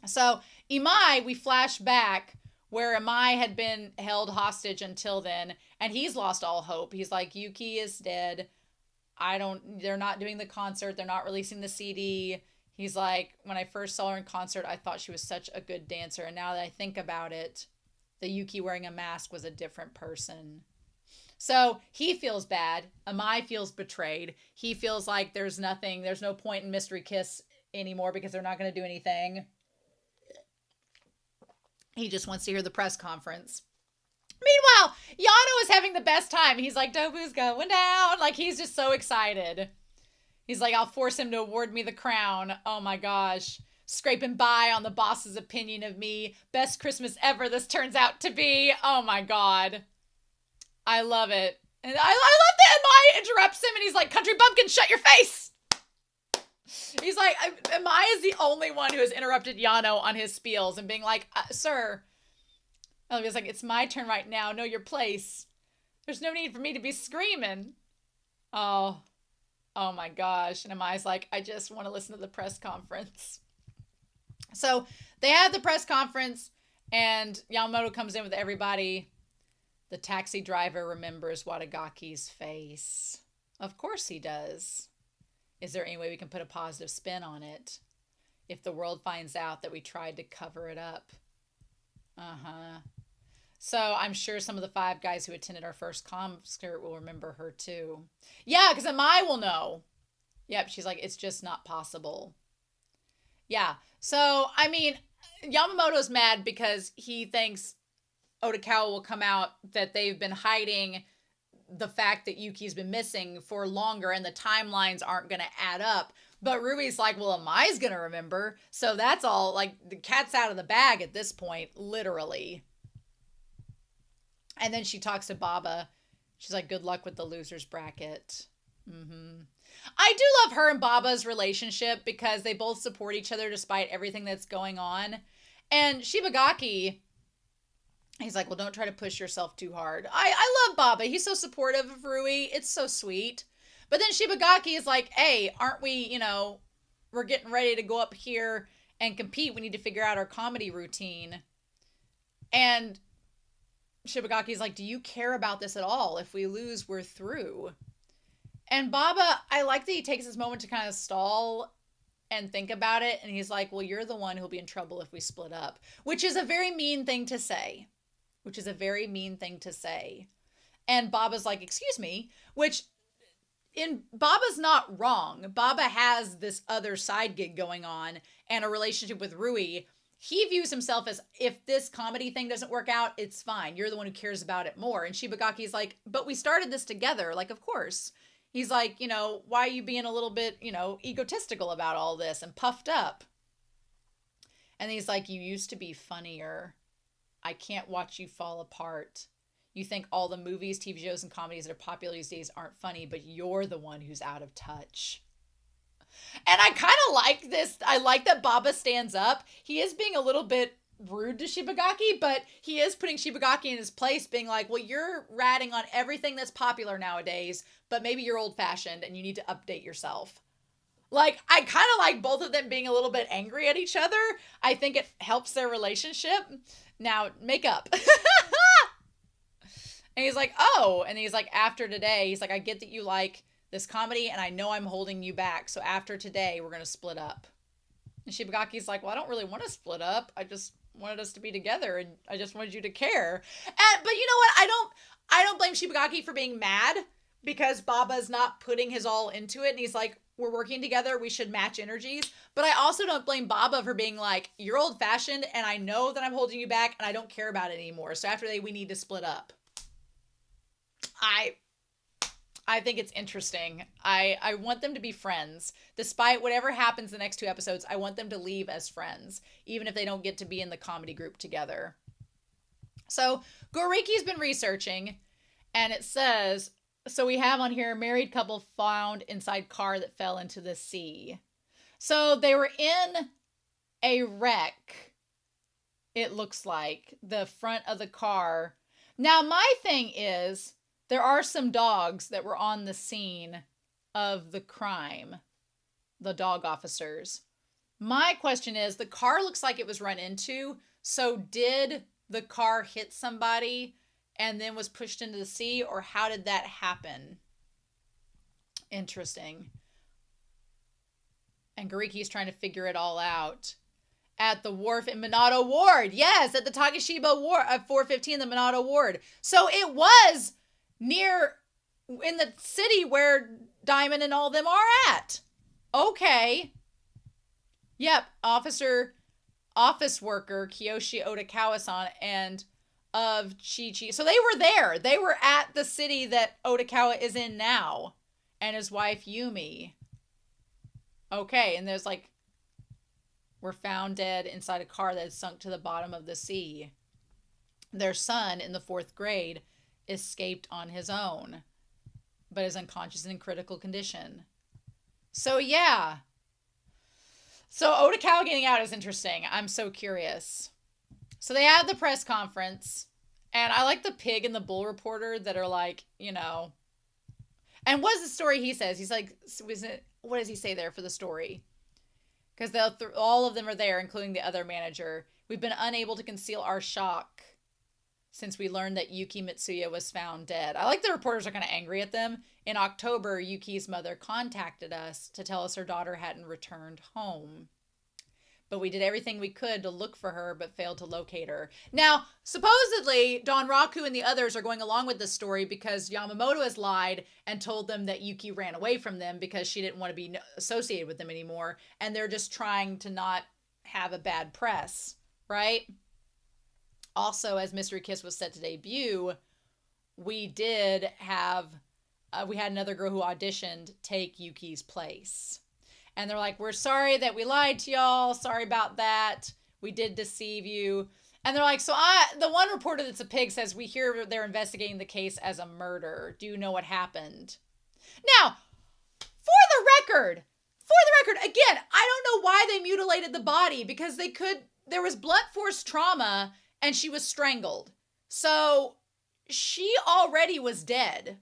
So Imai, we flash back where Imai had been held hostage until then, and he's lost all hope. He's like, Yuki is dead. They're not doing the concert. They're not releasing the CD. He's like, when I first saw her in concert, I thought she was such a good dancer. And now that I think about it, the Yuki wearing a mask was a different person. So he feels bad. Imai feels betrayed. He feels like there's no point in Mystery Kiss anymore because they're not going to do anything. He just wants to hear the press conference. Meanwhile, Yano is having the best time. He's like, Dobu's going down. Like, he's just so excited. He's like, I'll force him to award me the crown. Oh my gosh. Scraping by on the boss's opinion of me. Best Christmas ever this turns out to be. Oh my God. I love it. And I love that Imai interrupts him and he's like, Country Bumpkin, shut your face. He's like, Imai is the only one who has interrupted Yano on his spiels and being like, sir. He's like, it's my turn right now. Know your place. There's no need for me to be screaming. Oh my gosh. And Imai's like, I just want to listen to the press conference. So they have the press conference and Yamamoto comes in with everybody. The taxi driver remembers Watagaki's face. Of course he does. Is there any way we can put a positive spin on it? If the world finds out that we tried to cover it up. So I'm sure some of the 5 guys who attended our first concert will remember her too. Yeah, because Imai will know. Yep, she's like, it's just not possible. Yeah, so, I mean, Yamamoto's mad because he thinks Odokawa will come out that they've been hiding the fact that Yuki's been missing for longer and the timelines aren't going to add up. But Rui's like, well, Imai's going to remember. So that's all, like, the cat's out of the bag at this point, literally. And then she talks to Baba. She's like, good luck with the loser's bracket. I do love her and Baba's relationship because they both support each other despite everything that's going on. And Shibagaki, he's like, well, don't try to push yourself too hard. I love Baba. He's so supportive of Rui. It's so sweet. But then Shibagaki is like, hey, aren't we, we're getting ready to go up here and compete. We need to figure out our comedy routine. And Shibagaki's like, do you care about this at all? If we lose, we're through. And Baba, I like that he takes this moment to kind of stall and think about it. And he's like, well, you're the one who'll be in trouble if we split up. Which is a very mean thing to say. And Baba's like, excuse me. Which, Baba's not wrong. Baba has this other side gig going on and a relationship with Rui. He views himself as, if this comedy thing doesn't work out, it's fine. You're the one who cares about it more. And Shibagaki's like, but we started this together. Like, of course. He's like, why are you being a little bit, egotistical about all this and puffed up? And he's like, you used to be funnier. I can't watch you fall apart. You think all the movies, TV shows, and comedies that are popular these days aren't funny, but you're the one who's out of touch. And I kind of like this. I like that Baba stands up. He is being a little bit rude to Shibagaki, but he is putting Shibagaki in his place, being like, well, you're ratting on everything that's popular nowadays, but maybe you're old-fashioned and you need to update yourself. Like, I kind of like both of them being a little bit angry at each other. I think it helps their relationship. Now, make up. And he's like, oh, and he's like, after today, he's like, I get that you like this comedy and I know I'm holding you back. So after today, we're going to split up. And Shibagaki's like, well, I don't really want to split up. I just wanted us to be together and I just wanted you to care. But you know what? I don't blame Shibagaki for being mad because Baba's not putting his all into it. And he's like, we're working together, we should match energies. But I also don't blame Baba for being like, you're old fashioned and I know that I'm holding you back and I don't care about it anymore. So after we need to split up. I think it's interesting. I want them to be friends. Despite whatever happens the next 2 episodes, I want them to leave as friends, even if they don't get to be in the comedy group together. So Goriki's been researching, and it says, so we have on here, married couple found inside car that fell into the sea. So they were in a wreck, it looks like, the front of the car. Now, my thing is, there are some dogs that were on the scene of the crime, the dog officers. My question is, the car looks like it was run into, so did the car hit somebody and then was pushed into the sea, or how did that happen? Interesting. And Gariki's trying to figure it all out. At the wharf in Minato Ward. Yes, at the Takeshiba Ward at 415, the Minato Ward. So it was near in the city where Diamond and all them are at. Okay. Yep, office worker Kiyoshi Odokawa-san and of Chi-Chi. So they were there. They were at the city that Odokawa is in now. And his wife Yumi. Okay, and there's like, were found dead inside a car that had sunk to the bottom of the sea. Their son in the 4th grade escaped on his own, but is unconscious and in critical condition. So yeah. So Odokawa getting out is interesting. I'm so curious. So they have the press conference, and I like the pig and the bull reporter that are like, you know. And what is the story he says? He's like, what does he say there for the story? Because all of them are there, including the other manager. We've been unable to conceal our shock since we learned that Yuki Mitsuya was found dead. I like the reporters are kind of angry at them. In October, Yuki's mother contacted us to tell us her daughter hadn't returned home. But we did everything we could to look for her, but failed to locate her. Now, supposedly, Donraku and the others are going along with this story because Yamamoto has lied and told them that Yuki ran away from them because she didn't want to be associated with them anymore. And they're just trying to not have a bad press, right? Also, as Mystery Kiss was set to debut, we did have, we had another girl who auditioned take Yuki's place. And they're like, we're sorry that we lied to y'all. Sorry about that. We did deceive you. And they're like, the one reporter that's a pig says, we hear they're investigating the case as a murder. Do you know what happened? Now, for the record, again, I don't know why they mutilated the body because there was blunt force trauma and she was strangled. So she already was dead.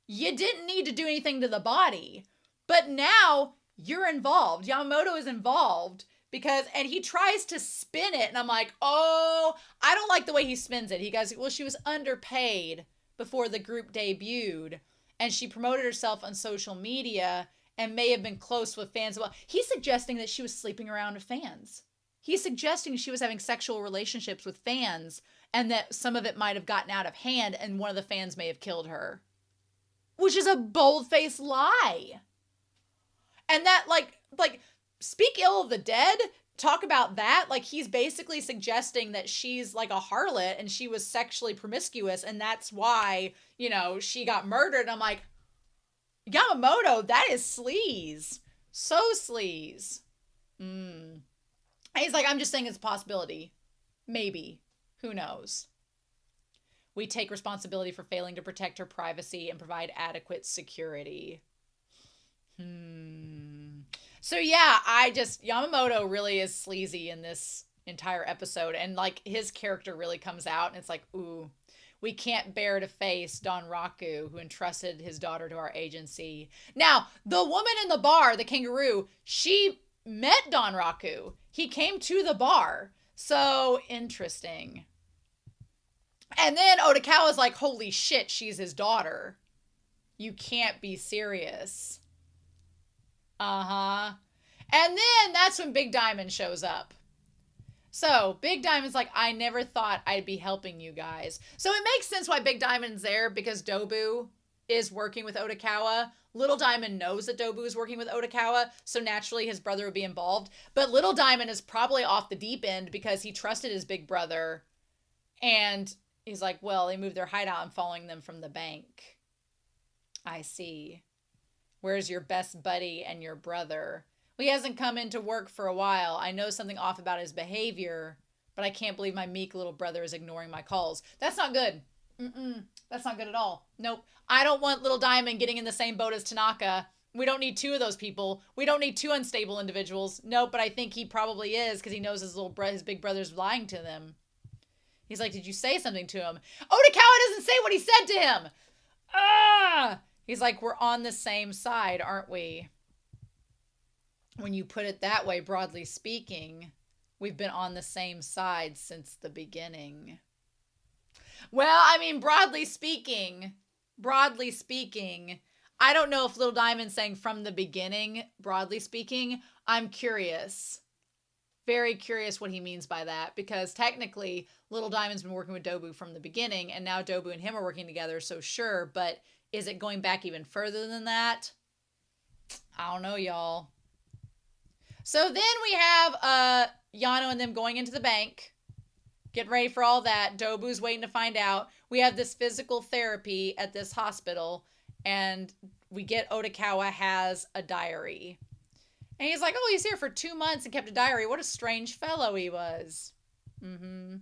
You didn't need to do anything to the body. But now you're involved. Yamamoto is involved and he tries to spin it. And I'm like, oh, I don't like the way he spins it. He goes, well, she was underpaid before the group debuted and she promoted herself on social media and may have been close with fans. Well, he's suggesting that she was sleeping around with fans. He's suggesting she was having sexual relationships with fans and that some of it might have gotten out of hand and one of the fans may have killed her. Which is a bold-faced lie. And that, like, speak ill of the dead, talk about that. Like, he's basically suggesting that she's like a harlot and she was sexually promiscuous and that's why, you know, she got murdered. And I'm like, Yamamoto, that is sleaze. So sleaze. He's like, I'm just saying it's a possibility. Maybe. Who knows? We take responsibility for failing to protect her privacy and provide adequate security. So yeah, Yamamoto really is sleazy in this entire episode. And like his character really comes out and it's like, ooh, we can't bear to face Donraku, who entrusted his daughter to our agency. Now, the woman in the bar, the kangaroo, she met Donraku. He came to the bar. So interesting. And then Odokawa's like, holy shit, she's his daughter. You can't be serious. And then that's when Big Diamond shows up. So Big Diamond's like, I never thought I'd be helping you guys. So it makes sense why Big Diamond's there because Dobu is working with Odokawa. Little Diamond knows that Dobu is working with Odokawa, so naturally his brother would be involved. But Little Diamond is probably off the deep end because he trusted his big brother. And he's like, well, they moved their hideout and following them from the bank. I see. Where's your best buddy and your brother? Well, he hasn't come into work for a while. I know something off about his behavior, but I can't believe my meek little brother is ignoring my calls. That's not good. That's not good at all. Nope. I don't want Little Diamond getting in the same boat as Tanaka. We don't need two of those people. We don't need two unstable individuals. Nope, but I think he probably is because he knows his big brother's lying to them. He's like, did you say something to him? Odokawa doesn't say what he said to him. He's like, we're on the same side, aren't we? When you put it that way, broadly speaking, we've been on the same side since the beginning. Well, I mean, broadly speaking, I don't know if Little Diamond's saying from the beginning, broadly speaking. I'm curious. Very curious what he means by that, because technically Little Diamond's been working with Dobu from the beginning, and now Dobu and him are working together, so sure, but is it going back even further than that? I don't know, y'all. So then we have Yano and them going into the bank, getting ready for all that. Dobu's waiting to find out. We have this physical therapy at this hospital, and we get Odokawa has a diary. And he's like, oh, he's here for 2 months and kept a diary. What a strange fellow he was. And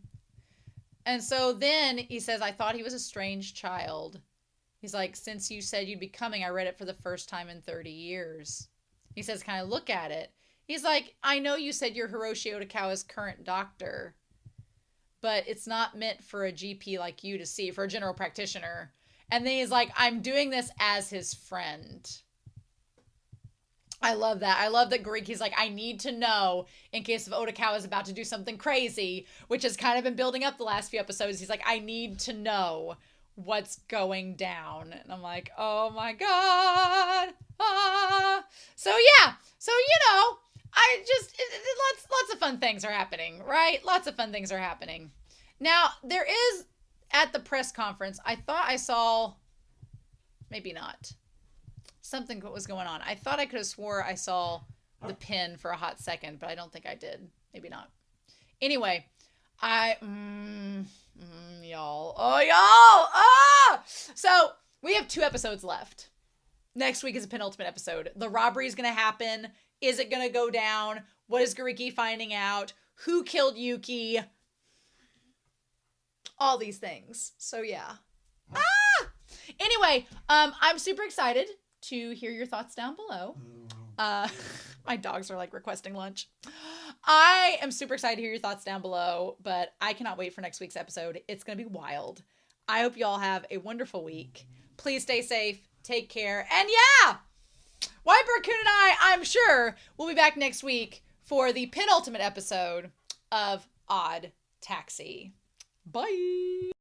so then he says, I thought he was a strange child. He's like, since you said you'd be coming, I read it for the first time in 30 years. He says, kind of look at it. He's like, I know you said you're Hiroshi Odokawa's current doctor, but it's not meant for a GP like you to see, for a general practitioner. And then he's like, I'm doing this as his friend. I love that. I love that Gariki's like, I need to know in case if Odokawa is about to do something crazy, which has kind of been building up the last few episodes. He's like, I need to know what's going down. And I'm like, oh my God. So yeah. So, you know, lots of fun things are happening, right? Lots of fun things are happening. Now, there is, at the press conference, I thought I saw, maybe not, something was going on. I thought I could have swore I saw the pin for a hot second, but I don't think I did. Maybe not. Anyway, y'all. Oh, y'all. So we have 2 episodes left. Next week is a penultimate episode. The robbery is going to happen. Is it going to go down? What is Gariki finding out? Who killed Yuki? All these things. So yeah. Anyway, I'm super excited to hear your thoughts down below. My dogs are like requesting lunch. I am super excited to hear your thoughts down below, but I cannot wait for next week's episode. It's going to be wild. I hope you all have a wonderful week. Please stay safe. Take care. And yeah, White Raccoon and I'm sure, we'll be back next week for the penultimate episode of Odd Taxi. Bye.